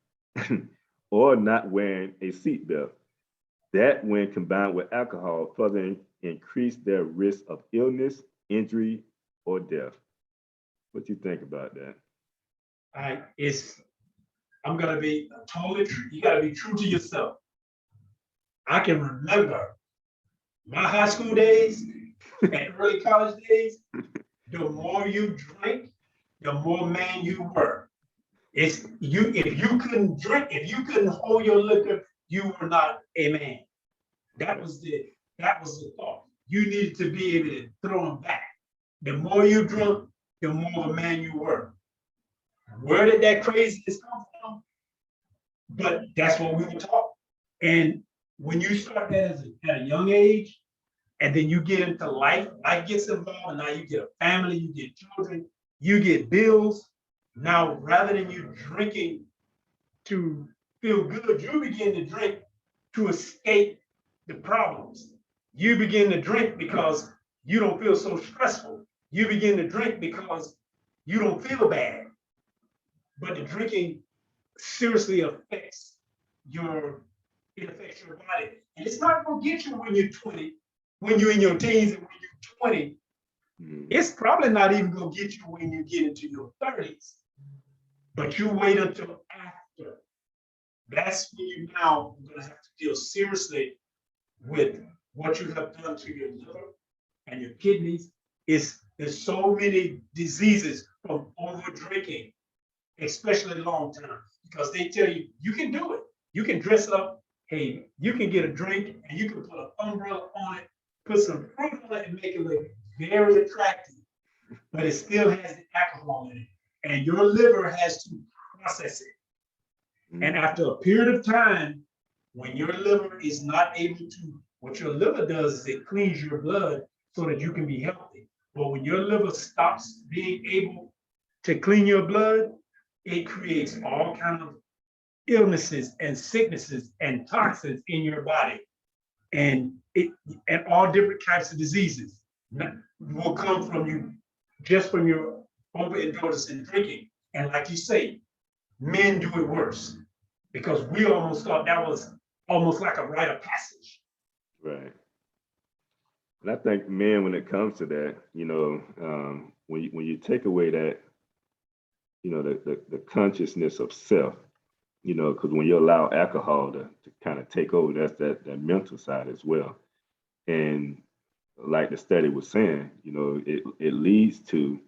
or not wearing a seatbelt. That, when combined with alcohol, further increase their risk of illness, injury, or death. What do you think about that? I'm gonna be totally true. You gotta be true to yourself. I can remember my high school days and early college days. The more you drank, the more man you were. If you couldn't drink, if you couldn't hold your liquor, you were not a man. That was the thought. You needed to be able to throw them back. The more you drunk, the more of a man you were. Where did that craziness come from? But that's what we were taught. And when you start that at a young age, and then you get into life gets involved, and now you get a family, you get children, you get bills. Now, rather than you drinking to feel good, you begin to drink to escape the problems. You begin to drink because you don't feel so stressful. You begin to drink because you don't feel bad. But the drinking seriously affects your body. And it's not gonna get you when you're 20, when you're in your teens, and when you're 20. It's probably not even gonna get you when you get into your 30s. But you wait until after. That's when you now gonna have to deal seriously with what you have done to your liver and your kidneys. There's so many diseases from over drinking, especially long term, because they tell you you can do it. You can dress up. Hey, you can get a drink and you can put an umbrella on it, put some fruit on it, and make it look very attractive. But it still has the alcohol in it, and your liver has to process it. And after a period of time, when your liver is not able to, what your liver does is it cleans your blood so that you can be healthy. But when your liver stops being able to clean your blood, it creates all kinds of illnesses and sicknesses and toxins in your body, and all different types of diseases will come from you just from your overindulgence in drinking. And like you say, men do it worse because we almost thought that was almost like a rite of passage. Right. And I think, men, when it comes to that, when you take away that, the consciousness of self, because when you allow alcohol to kind of take over, that's that mental side as well. And like the study was saying, it leads to,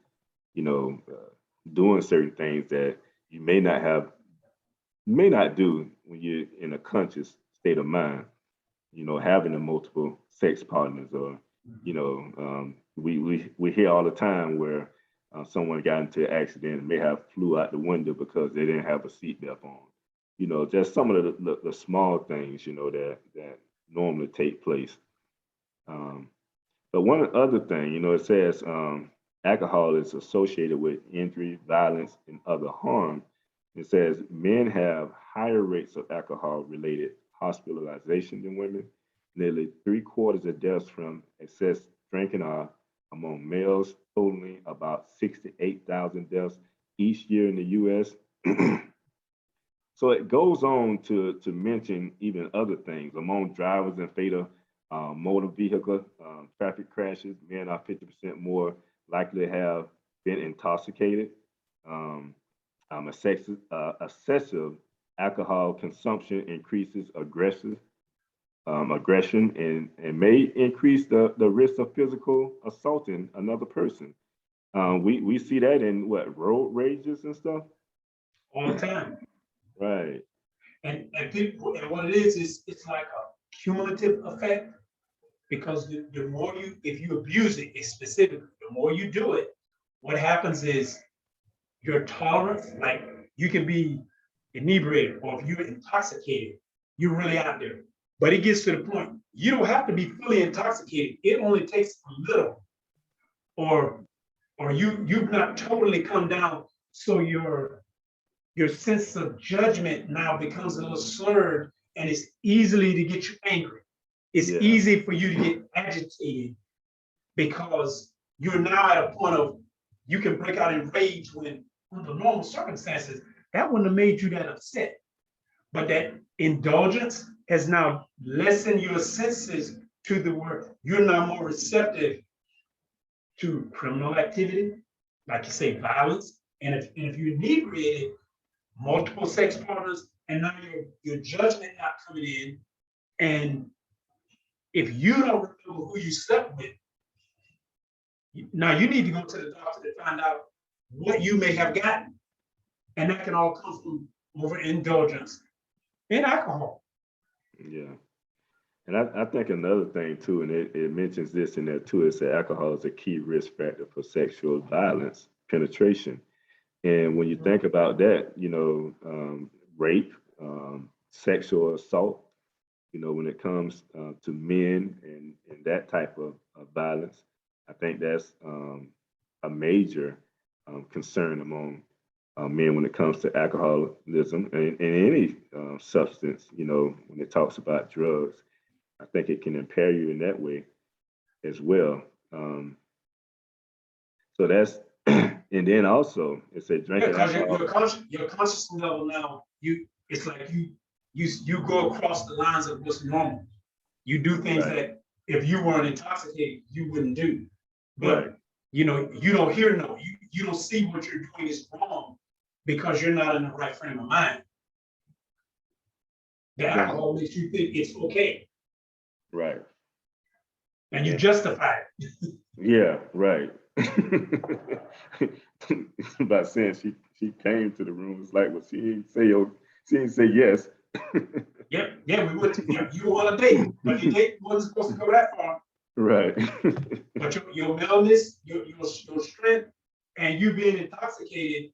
doing certain things that you may not do when you're in a conscious state of mind, having a multiple sex partners, or, we hear all the time where someone got into an accident and may have flew out the window because they didn't have a seatbelt on. Just some of the small things, that normally take place. But one other thing, it says alcohol is associated with injury, violence, and other harm. It says men have higher rates of alcohol-related hospitalization than women. Nearly 3/4 of deaths from excess drinking are among males, totaling about 68,000 deaths each year in the U.S. So it goes on to mention even other things. Among drivers and fatal motor vehicle traffic crashes, men are 50% more likely to have been intoxicated. Excessive alcohol consumption increases aggression and may increase the risk of physical assaulting another person. We see that in what, road rages and stuff? all the time. Right. And people, and what it is it's like a cumulative effect, because the more you, if you abuse it, it's specific, the more you do it, what happens is your tolerance, like you can be inebriated, or if you're intoxicated, you're really out there. But it gets to the point, you don't have to be fully intoxicated. It only takes a little, or you've not totally come down, so your sense of judgment now becomes a little slurred, and it's easily to get you angry. It's Yeah. easy for you to get agitated, because you're now at a point of, you can break out in rage when under normal circumstances, that wouldn't have made you that upset. But that indulgence has now lessened your senses to the word, you're now more receptive to criminal activity, like you say, violence. And if you're inebriated, multiple sex partners, and now your judgment not coming in. And if you don't remember who you slept with, now you need to go to the doctor to find out what you may have gotten. And that can all come from overindulgence in alcohol. Yeah. And I think another thing too, and it mentions this in there too, is that alcohol is a key risk factor for sexual violence, penetration. And when you think about that, rape, sexual assault, when it comes to men and that type of violence, I think that's a major concern among men when it comes to alcoholism and any substance, when it talks about drugs. I think it can impair you in that way as well. So that's, and then also it said drinking alcohol. Your conscious level now, it's like you go across the lines of what's normal. You do things Right. that if you weren't intoxicated, you wouldn't do. But Right. you don't hear no, you don't see what you're doing is wrong, because you're not in the right frame of mind. The alcohol makes you think it's okay, Right. and you justify it. Yeah, right. By saying she came to the room, it's like, well, she didn't say yes. Yeah, we went to, you were on a date, but your date wasn't supposed to go that far. Right. But your maleness, your strength, and you being intoxicated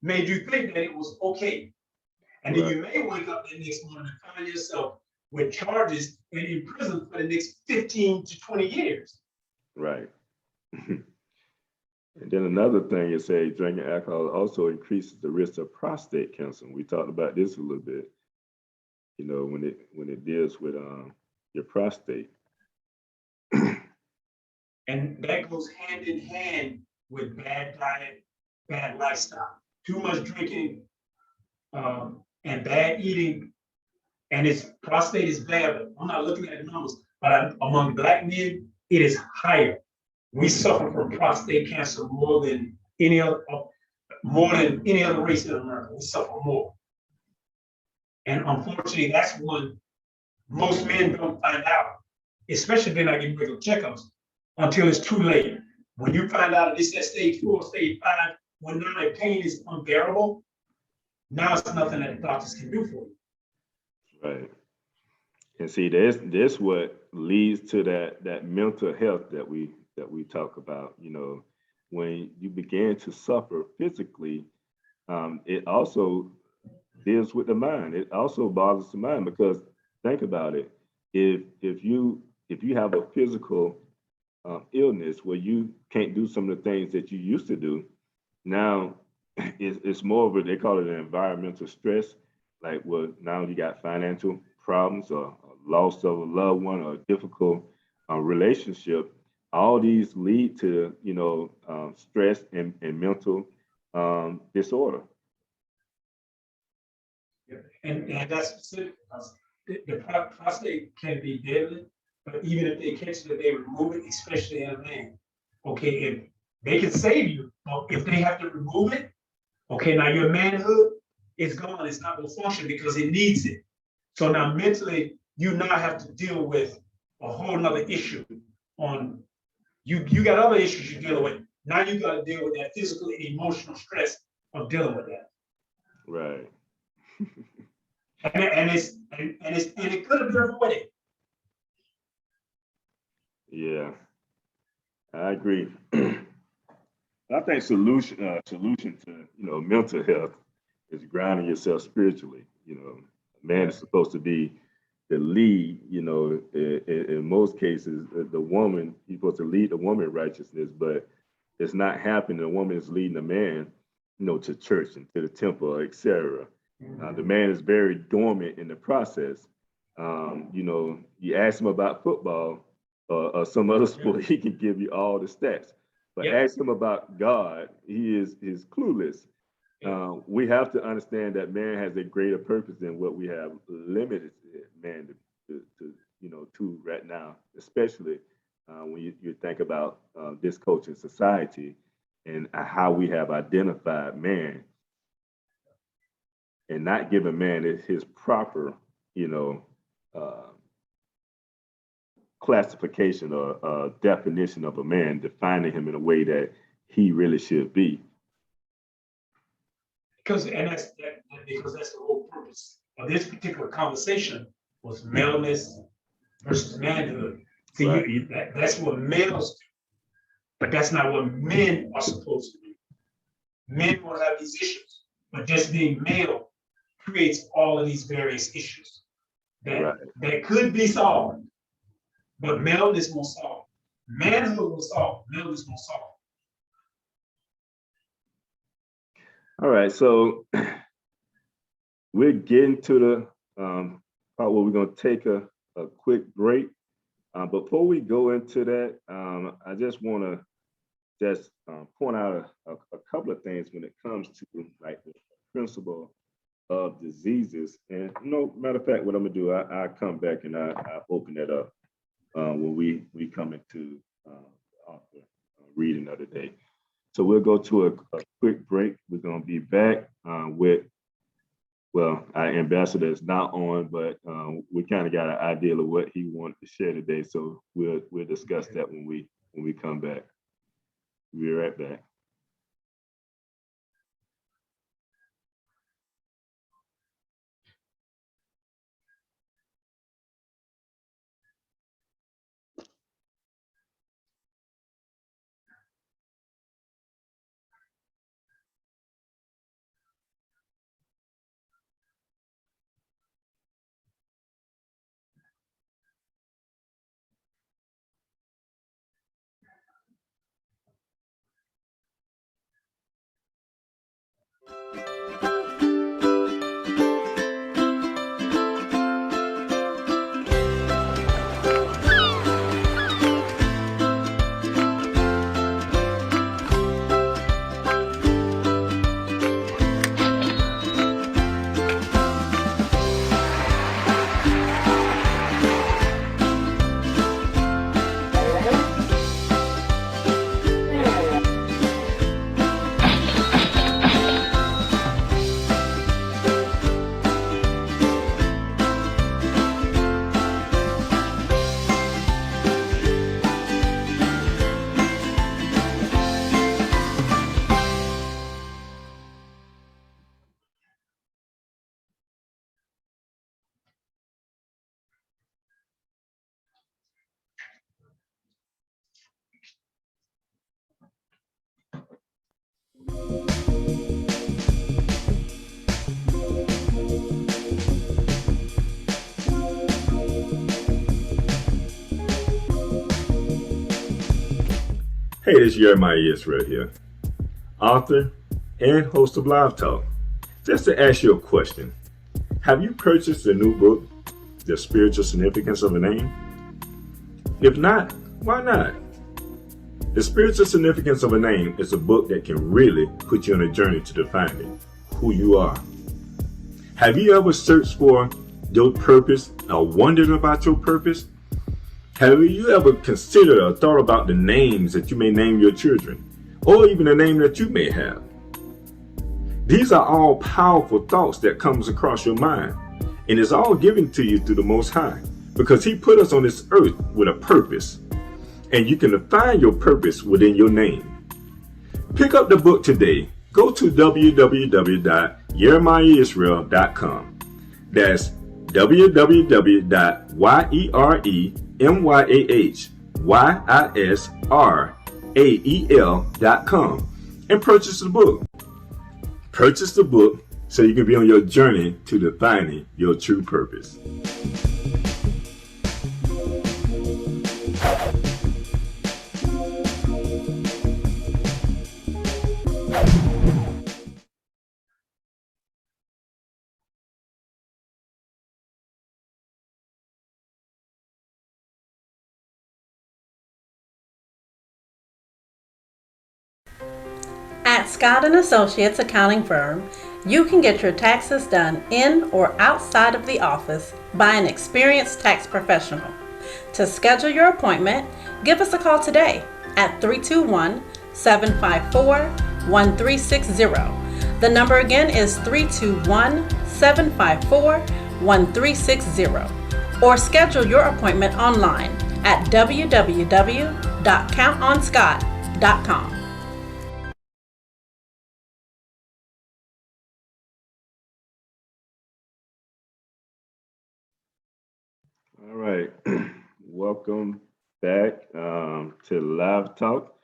made you think that it was okay. And then you may wake up the next morning and find yourself with charges and in prison for the next 15 to 20 years. Right. And then another thing is, say drinking alcohol also increases the risk of prostate cancer. We talked about this a little bit, when it deals with your prostate. And that goes hand in hand with bad diet, bad lifestyle, too much drinking, and bad eating. And prostate is bad. But I'm not looking at the numbers, but among Black men, it is higher. We suffer from prostate cancer more than any other race in America. We suffer more. And unfortunately, that's one most men don't find out, especially if they're not getting regular checkups, until it's too late. When you find out it's at stage 4, stage 5, when now the pain is unbearable, now it's nothing that the doctors can do for you. Right. And see, this what leads to that mental health that we talk about. When you begin to suffer physically, it also deals with the mind. It also bothers the mind, because think about it. If you have a physical illness where you can't do some of the things that you used to do, now it's more of they call it an environmental stress. like well, now you got financial problems or a loss of a loved one or a difficult relationship. All these lead to stress and mental disorder. Yeah. And that's specific because the prostate can be deadly, but even if they catch it, they remove it, especially in a man. Okay, if they can save you, but if they have to remove it, okay, now your manhood is gone. It's not going to function because it needs it. So now mentally, you now have to deal with a whole nother issue on you. You got other issues you're dealing with. Now you got to deal with that physical and emotional stress of dealing with that. Right. And it could have been avoided. Yeah, I agree. I think solution to mental health is grounding yourself spiritually. A man is supposed to be the lead. In most cases, the woman, he's supposed to lead the woman in righteousness, but it's not happening. The woman is leading the man, to church and to the temple, etc. The man is very dormant in the process. You ask him about football or some other sport, he can give you all the stats. But ask him about God, he is clueless. We have to understand that man has a greater purpose than what we have limited man to right now, especially when you think about this culture and society and how we have identified man and not giving man his proper, classification or definition of a man, defining him in a way that he really should be. Because that's the whole purpose of this particular conversation was maleness versus manhood. See, right. That's what males do, but that's not what men are supposed to do. Men will have these issues, but just being male creates all of these various issues that could be solved, but maleness won't solve. Manhood will solve. Maleness won't solve. All right, so we're getting to the part where we're going to take a quick break. Before we go into that, I just want to point out a couple of things when it comes to like the principle of diseases. And matter of fact, what I'm gonna do, I come back and I open that up when we come into author reading of the day. So we'll go to a quick break. We're gonna be back with, well, our ambassador is not on, but we kind of got an idea of what he wanted to share today. So we'll discuss that when we come back. We'll be right back. Hey, it's Jeremiah right here, author and host of Live Talk. Just to ask you a question, Have you purchased the new book, The Spiritual Significance of a Name? If not, why not? The Spiritual Significance of a Name is a book that can really put you on a journey to defining who you are. Have you ever searched for your purpose or wondered about your purpose? Have you ever considered or thought about the names that you may name your children, or even the name that you may have? These are all powerful thoughts that comes across your mind, and it's all given to you through the Most High, because He put us on this earth with a purpose, and you can define your purpose within your name. Pick up the book today. Go to www.yeremiahisrael.com. That's www.yeremiahisrael.com and purchase the book. Purchase the book so you can be on your journey to defining your true purpose. At Scott & Associates accounting firm, you can get your taxes done in or outside of the office by an experienced tax professional. To schedule your appointment, give us a call today at 321-754-1360. The number again is 321-754-1360. Or schedule your appointment online at www.countonscott.com. All right, welcome back to Live Talk.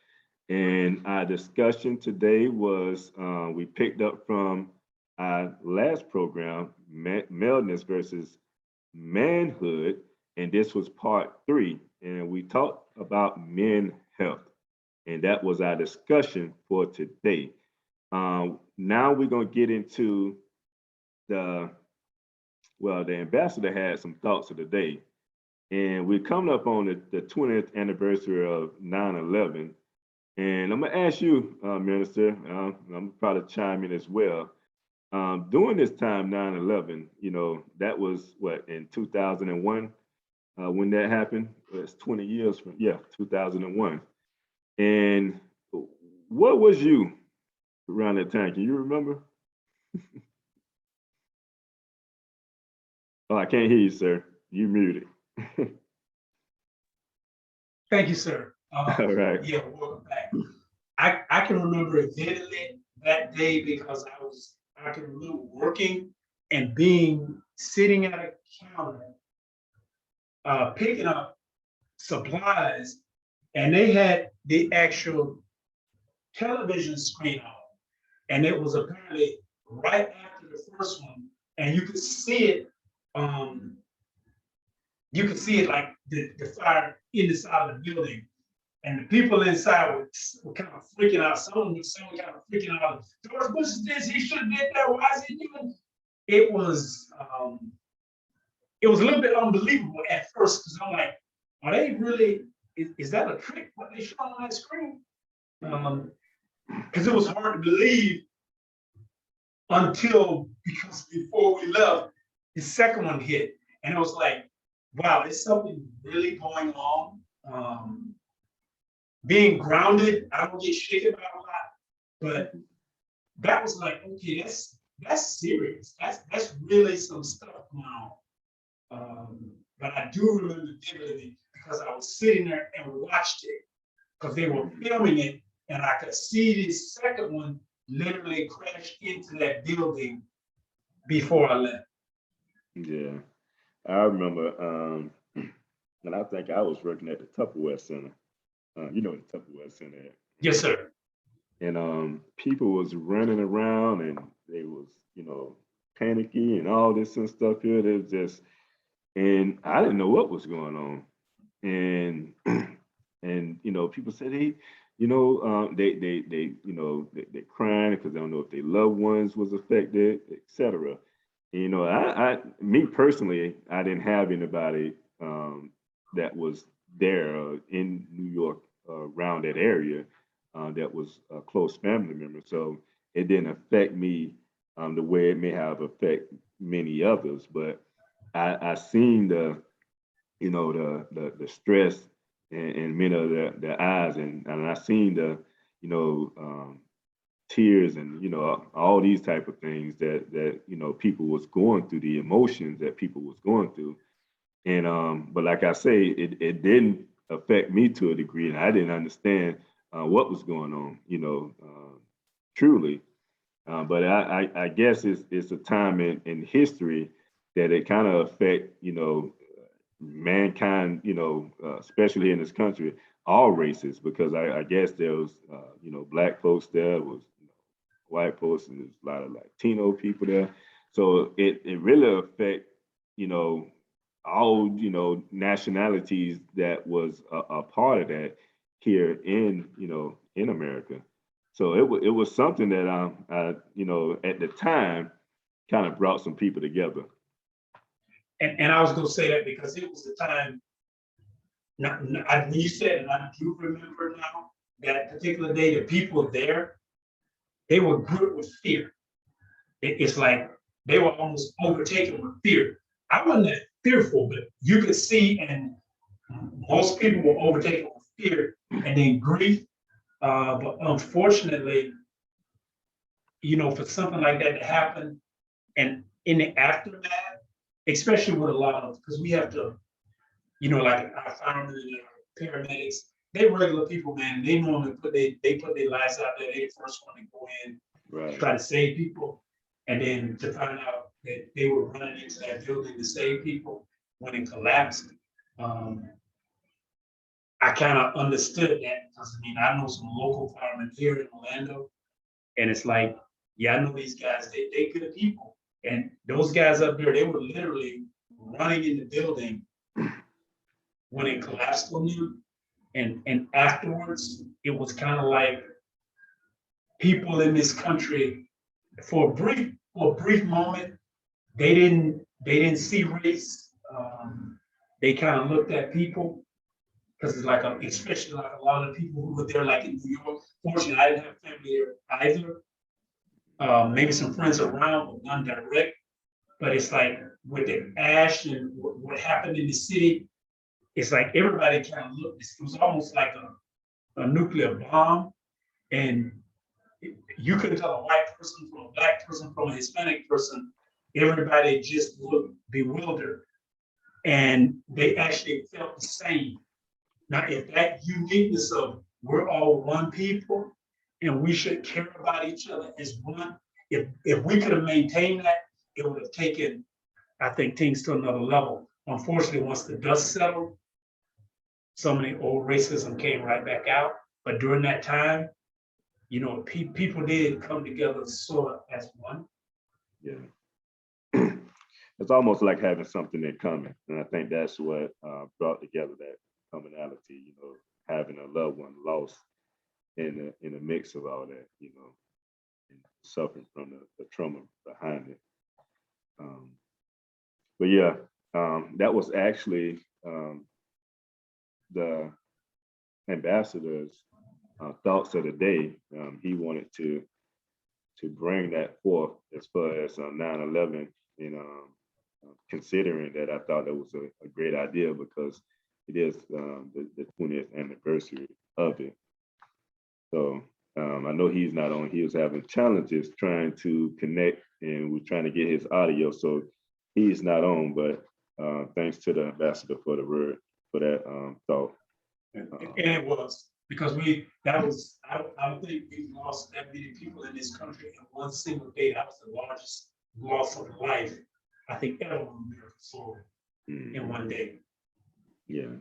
And our discussion today was we picked up from our last program, Maleness versus Manhood, and this was part 3. And we talked about men health, and that was our discussion for today. Now we're going to get into the ambassador had some thoughts of the day. And we're coming up on the 20th anniversary of 9/11. And I'm going to ask you, Minister, I'm probably chime in as well. During this time, 9/11, that was what, in 2001 when that happened? It's 20 years from, 2001. And what was you around that time? Can you remember? Oh, I can't hear you, sir. You muted. Thank you, sir. All right. Yeah, welcome back. I can remember vividly that day because I can remember working and sitting at a counter, picking up supplies, and they had the actual television screen on, and it was apparently right after the first one, and you could see it. You could see it like the fire in the side of the building, and the people inside were kind of freaking out. Someone kind of freaking out. George Bush is this. He should have did that. Why is he doing? It was a little bit unbelievable at first because I'm like, are they really? Is that a trick? What they showing on that screen? Because it was hard to believe because before we left, the second one hit, and it was like, wow, there's something really going on. Being grounded, I don't get shaken by a lot, but that was like, okay, that's serious. That's really some stuff going on. But I do remember vividly because I was sitting there and watched it because they were filming it, and I could see this second one literally crash into that building before I left. Yeah, I remember, and I think I was working at the Tupperware Center. You know what the Tupperware Center is? Yes, sir. And people was running around, and they was, panicky and all this and stuff here. It was just, and I didn't know what was going on. And people said, hey, they crying because they don't know if their loved ones was affected, etc. You know, me personally, I didn't have anybody that was there in New York around that area that was a close family member. So it didn't affect me the way it may have affected many others. But I seen you know, the stress in many of their eyes, and I seen you know, tears and, you know, all these type of things that, you know, people was going through, the emotions that people was going through. And but like I say, it didn't affect me to a degree, and I didn't understand what was going on, you know, truly. But I guess it's a time in history that it kind of affect, you know, mankind, you know, especially in this country, all races, because I guess there was, you know, black folks there, was, you know, white folks, and there's a lot of Latino people there. So it really affect, you know, all, you know, nationalities that was a part of that here in, you know, in America. So it was something that you know, at the time kind of brought some people together. And I was going to say that because it was the time, when you said, and I do remember now, that particular day, the people there, they were gripped with fear. It's like they were almost overtaken with fear. I wasn't that fearful, but you could see, and most people were overtaken with fear and then grief. But unfortunately, you know, for something like that to happen, and in the aftermath, especially with a lot of, because we have to, you know, like our firemen and our paramedics, they regular people, man. They normally put their lives out there. They the first one to go in, Right. try to save people, and then to find out that they were running into that building to save people when it collapsed. I kind of understood that because I mean I know some local firemen here in Orlando, and it's like, yeah, I know these guys. They good people, and those guys up there, they were literally running in the building when it collapsed on them. And afterwards, it was kind of like people in this country, for a brief moment, they didn't see race. They kind of looked at people because it's like especially like a lot of people who were there, like in New York. Fortunately, I didn't have family there either. Maybe some friends around, but none direct. But it's like with the ash and what happened in the city, it's like everybody kind of looked. It was almost like a nuclear bomb, and you couldn't tell a white person from a black person from a Hispanic person. Everybody just looked bewildered, and they actually felt the same. Now, if that uniqueness of we're all one people and we should care about each other as one, if we could have maintained that, it would have taken, I think, things to another level. Unfortunately, once the dust settled, so many old racism came right back out. But during that time, you know, people did come together sort of as one. Yeah. It's almost like having something in common. And I think that's what brought together that commonality, you know, having a loved one lost in the mix of all that, you know, and suffering from the trauma behind it. But yeah, that was actually the ambassador's thoughts of the day. He wanted to bring that forth as far as 9/11, and considering that, I thought that was a great idea because it is the 20th anniversary of it. So I know he's not on. He was having challenges trying to connect, and we're trying to get his audio, so he's not on. But thanks to the ambassador for the word, for that thought. And it was because I don't think we lost that many people in this country in one single day. That was the largest loss of life, I think, ever on American soil in one day. Yeah.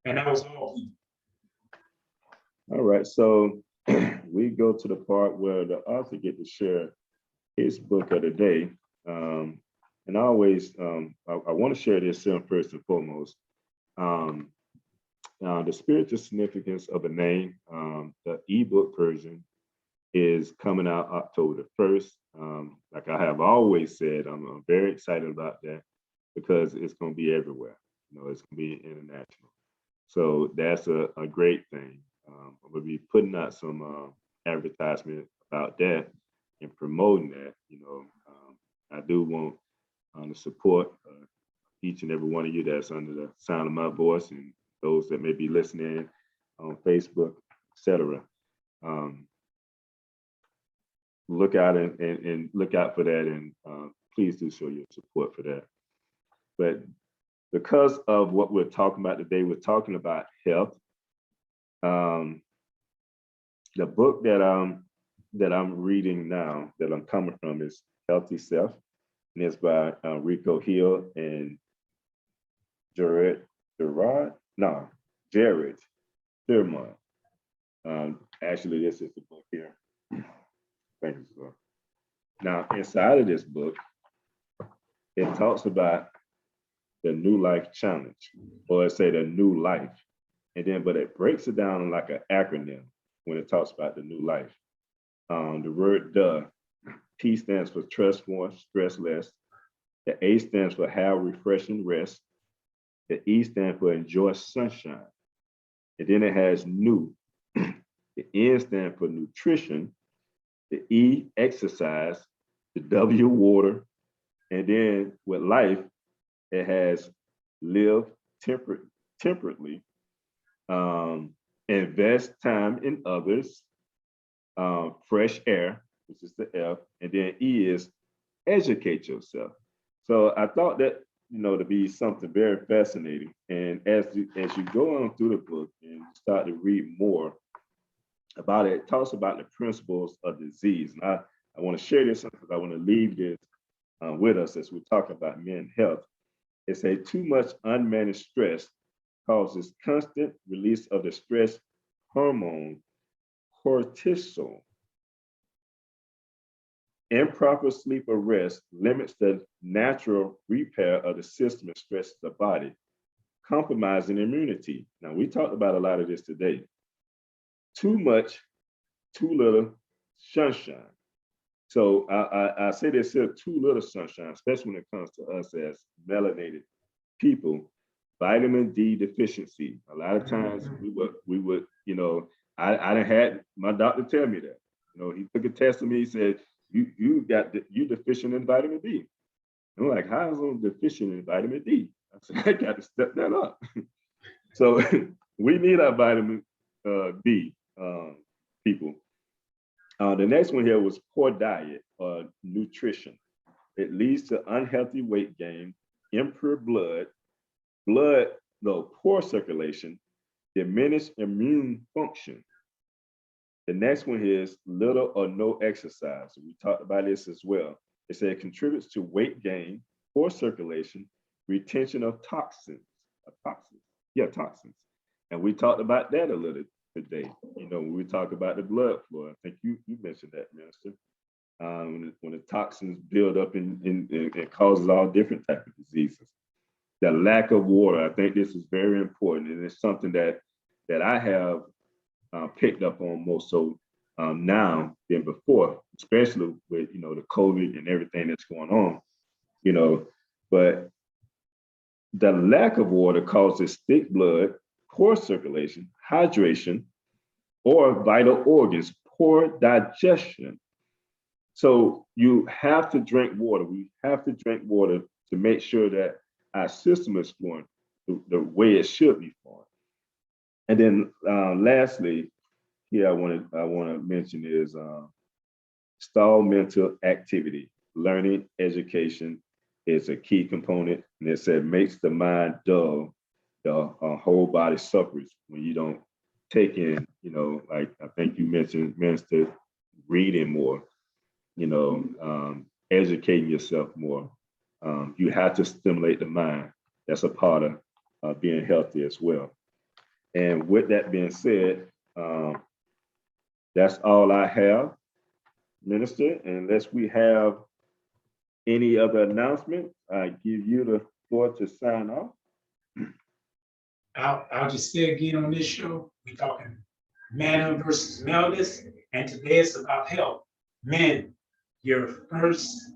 And that was all people. All right, so we go to the part where the author get to share his book of the day. And I always, I want to share this first and foremost. The spiritual significance of a name, the ebook version is coming out October the 1st. Like like I have always said, I'm very excited about that because it's going to be everywhere. It's going to be international. So that's a great thing. I'm going to be putting out some advertisement about that and promoting that. I do want to support each and every one of you that's under the sound of my voice and those that may be listening on Facebook, etc. Look out and look out for that, and please do show your support for that. But because of what we're talking about today, we're talking about health. The book that I'm reading now, that I'm coming from, is Healthy Self, and it's by Rico Hill and Jared Thurmond. Actually, this is the book here. Thank you, sir. Now, inside of this book, it talks about the New Life Challenge, or say the New Life. But it breaks it down like an acronym when it talks about the new life. The word "the" T stands for trust more, stress less. The A stands for have refreshing rest. The E stands for enjoy sunshine. And then it has new. The N stands for nutrition. The E, exercise. The W, water. And then with life, it has live temperately, invest time in others, fresh air, which is the F, and then E is educate yourself. So I thought that, to be something very fascinating. And as you go on through the book and start to read more about it, it talks about the principles of disease. And I want to share this because I want to leave this with us as we talk about men's health. It says too much unmanaged stress causes constant release of the stress hormone cortisol. Improper sleep or rest limits the natural repair of the system and stresses the body, compromising immunity. Now, we talked about a lot of this today. Too much, too little sunshine. So I say there's still too little sunshine, especially when it comes to us as melanated people. Vitamin D deficiency. A lot of times we would, I done had my doctor tell me that. He took a test of me. He said, you deficient in vitamin D. I'm like, how is I deficient in vitamin D? I said, I got to step that up. So we need our vitamin D, people. The next one here was poor diet or nutrition. It leads to unhealthy weight gain, impure poor circulation, diminished immune function. The next one here is little or no exercise. We talked about this as well. It said it contributes to weight gain, poor circulation, retention of toxins. Toxins. And we talked about that a little today. When we talk about the blood flow, I think you mentioned that, Minister. When the toxins build up and it causes all different types of diseases. The lack of water, I think this is very important, and it's something that I have picked up on more so now than before, especially with the COVID and everything that's going on. But the lack of water causes thick blood, poor circulation, hydration, or vital organs, poor digestion. So you have to drink water. We have to drink water to make sure that our system is flowing the way it should be flowing. And then lastly, here I want to mention is stall mental activity. Learning education is a key component, and it said makes the mind dull. The whole body suffers when you don't take in, like I think you mentioned, Minister, reading more, educating yourself more. You have to stimulate the mind. That's a part of being healthy as well. And with that being said, that's all I have, Minister. Unless we have any other announcement, I give you the floor to sign off. I'll just say again on this show, we're talking manhood versus maleness, and today it's about health. Men, Your first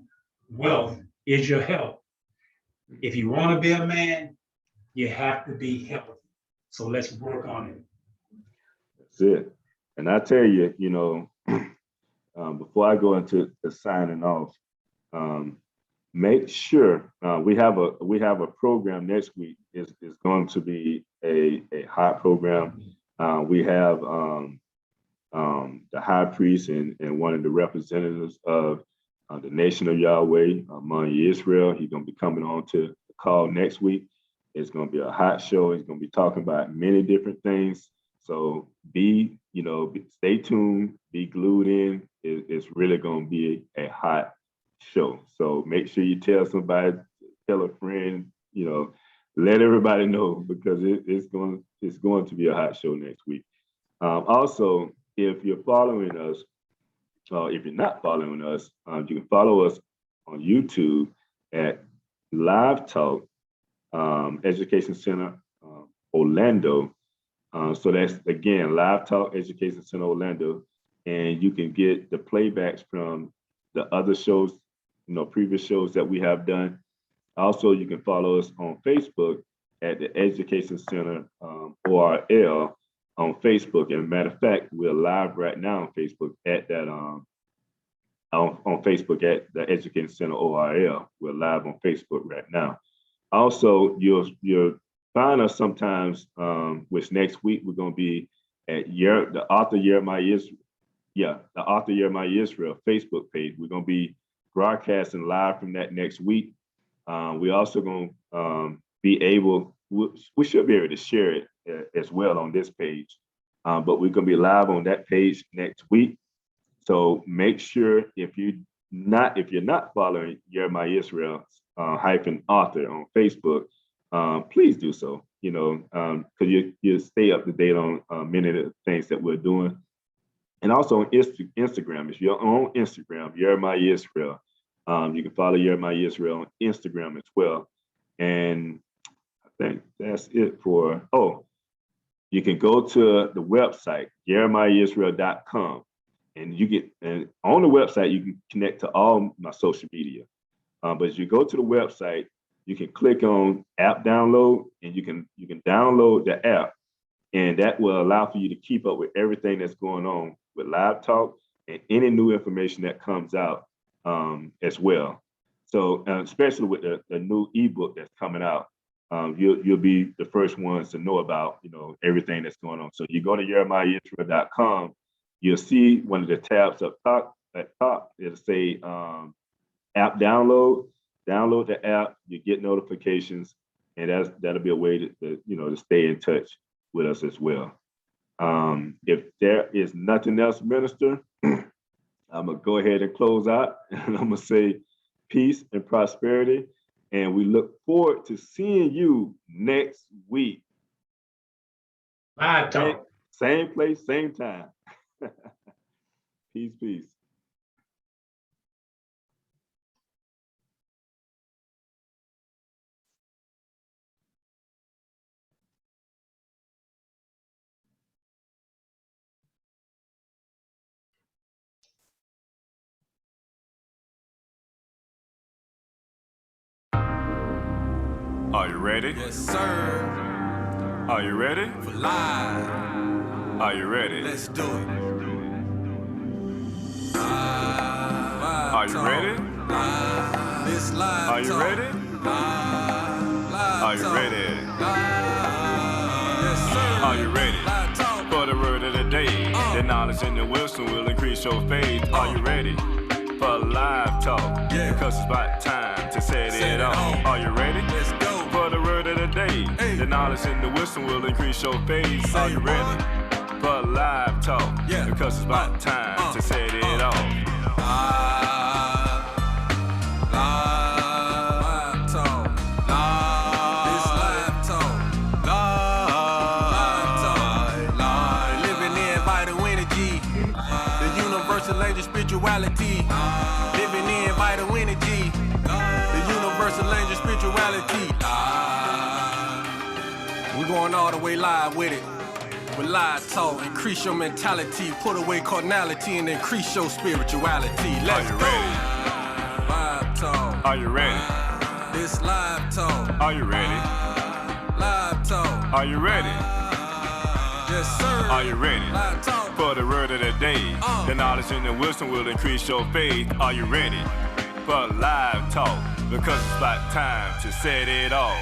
wealth is your health. If you want to be a man, you have to be healthy. So let's work on it. That's it. And I tell you, before I go into the signing off, make sure we have a program next week. Is going to be a hot program. We have the high priest and one of the representatives of the nation of Yahweh, among Israel. He's going to be coming on to the call next week. It's going to be a hot show. He's going to be talking about many different things. So stay tuned, be glued in. It's really going to be a hot show. So make sure you tell somebody, tell a friend, let everybody know, because it's going to be a hot show next week. Also, if you're following us, if you're not following us, you can follow us on YouTube at Live Talk Education Center Orlando. So that's, again, Live Talk Education Center Orlando. And you can get the playbacks from the other shows, previous shows that we have done. Also, you can follow us on Facebook at the Education Center ORL on Facebook. And as a matter of fact, we're live right now on Facebook at that on Facebook at the Education Center ORL. We're live on Facebook right now. Also, you'll find us sometimes, which next week we're going to be at the author Jeremiah Israel Facebook page. We're going to be broadcasting live from that next week. We're also going to be able, we should be able to share it as well on this page, but we're going to be live on that page next week. So make sure if you're not following Jeremiah Israel hyphen author on Facebook, please do so. Because you stay up to date on many of the things that we're doing. And also on Instagram, if you're on Instagram, Jeremiah Israel, you can follow Jeremiah Israel on Instagram as well. And I think that's it for, you can go to the website, jeremiahisrael.com. And on the website, you can connect to all my social media. But as you go to the website, you can click on app download, and you can download the app. And that will allow for you to keep up with everything that's going on with Live Talk and any new information that comes out as well. So especially with the new ebook that's coming out, you'll be the first ones to know about everything that's going on. So you go to jeremiahisrael.com, you'll see one of the tabs up top. At top, it'll say app download. Download the app, you get notifications, and that'll be a way to stay in touch with us as well. If there is nothing else, Minister, I'm gonna go ahead and close out, and I'm gonna say peace and prosperity, and we look forward to seeing you next week. Live Talk. Same place, same time. Peace, peace. Are you ready? Yes, sir. Are you ready? For live. Are you ready? Let's do it. Are you ready? This live. Are you talk. ready? Live Are you talk. ready? Yes, sir. Are you ready? Live talk. For the word of the day, the knowledge and the wisdom will increase your faith. Are you ready for live talk? Yeah. Because it's about time to set it off. Are you ready? Let's go. For the word of the day, the knowledge and the wisdom will increase your faith. Are you ready for live talk? Yeah. Because it's about time to set it off. Live talk. This live talk. Live talk. Living in vital energy. The universal language spirituality. Living in vital energy. The universal language spirituality. We're going all the way live with it. with live talk. Increase your mentality, put away carnality, and increase your spirituality. Let's go. Live talk. Are you ready? This live talk. Are you ready? Live talk. Are you ready? Yes, sir. Are you ready? Live talk. For the word of the day, the knowledge and the wisdom will increase your faith. Are you ready for live talk? Because it's about time to set it off.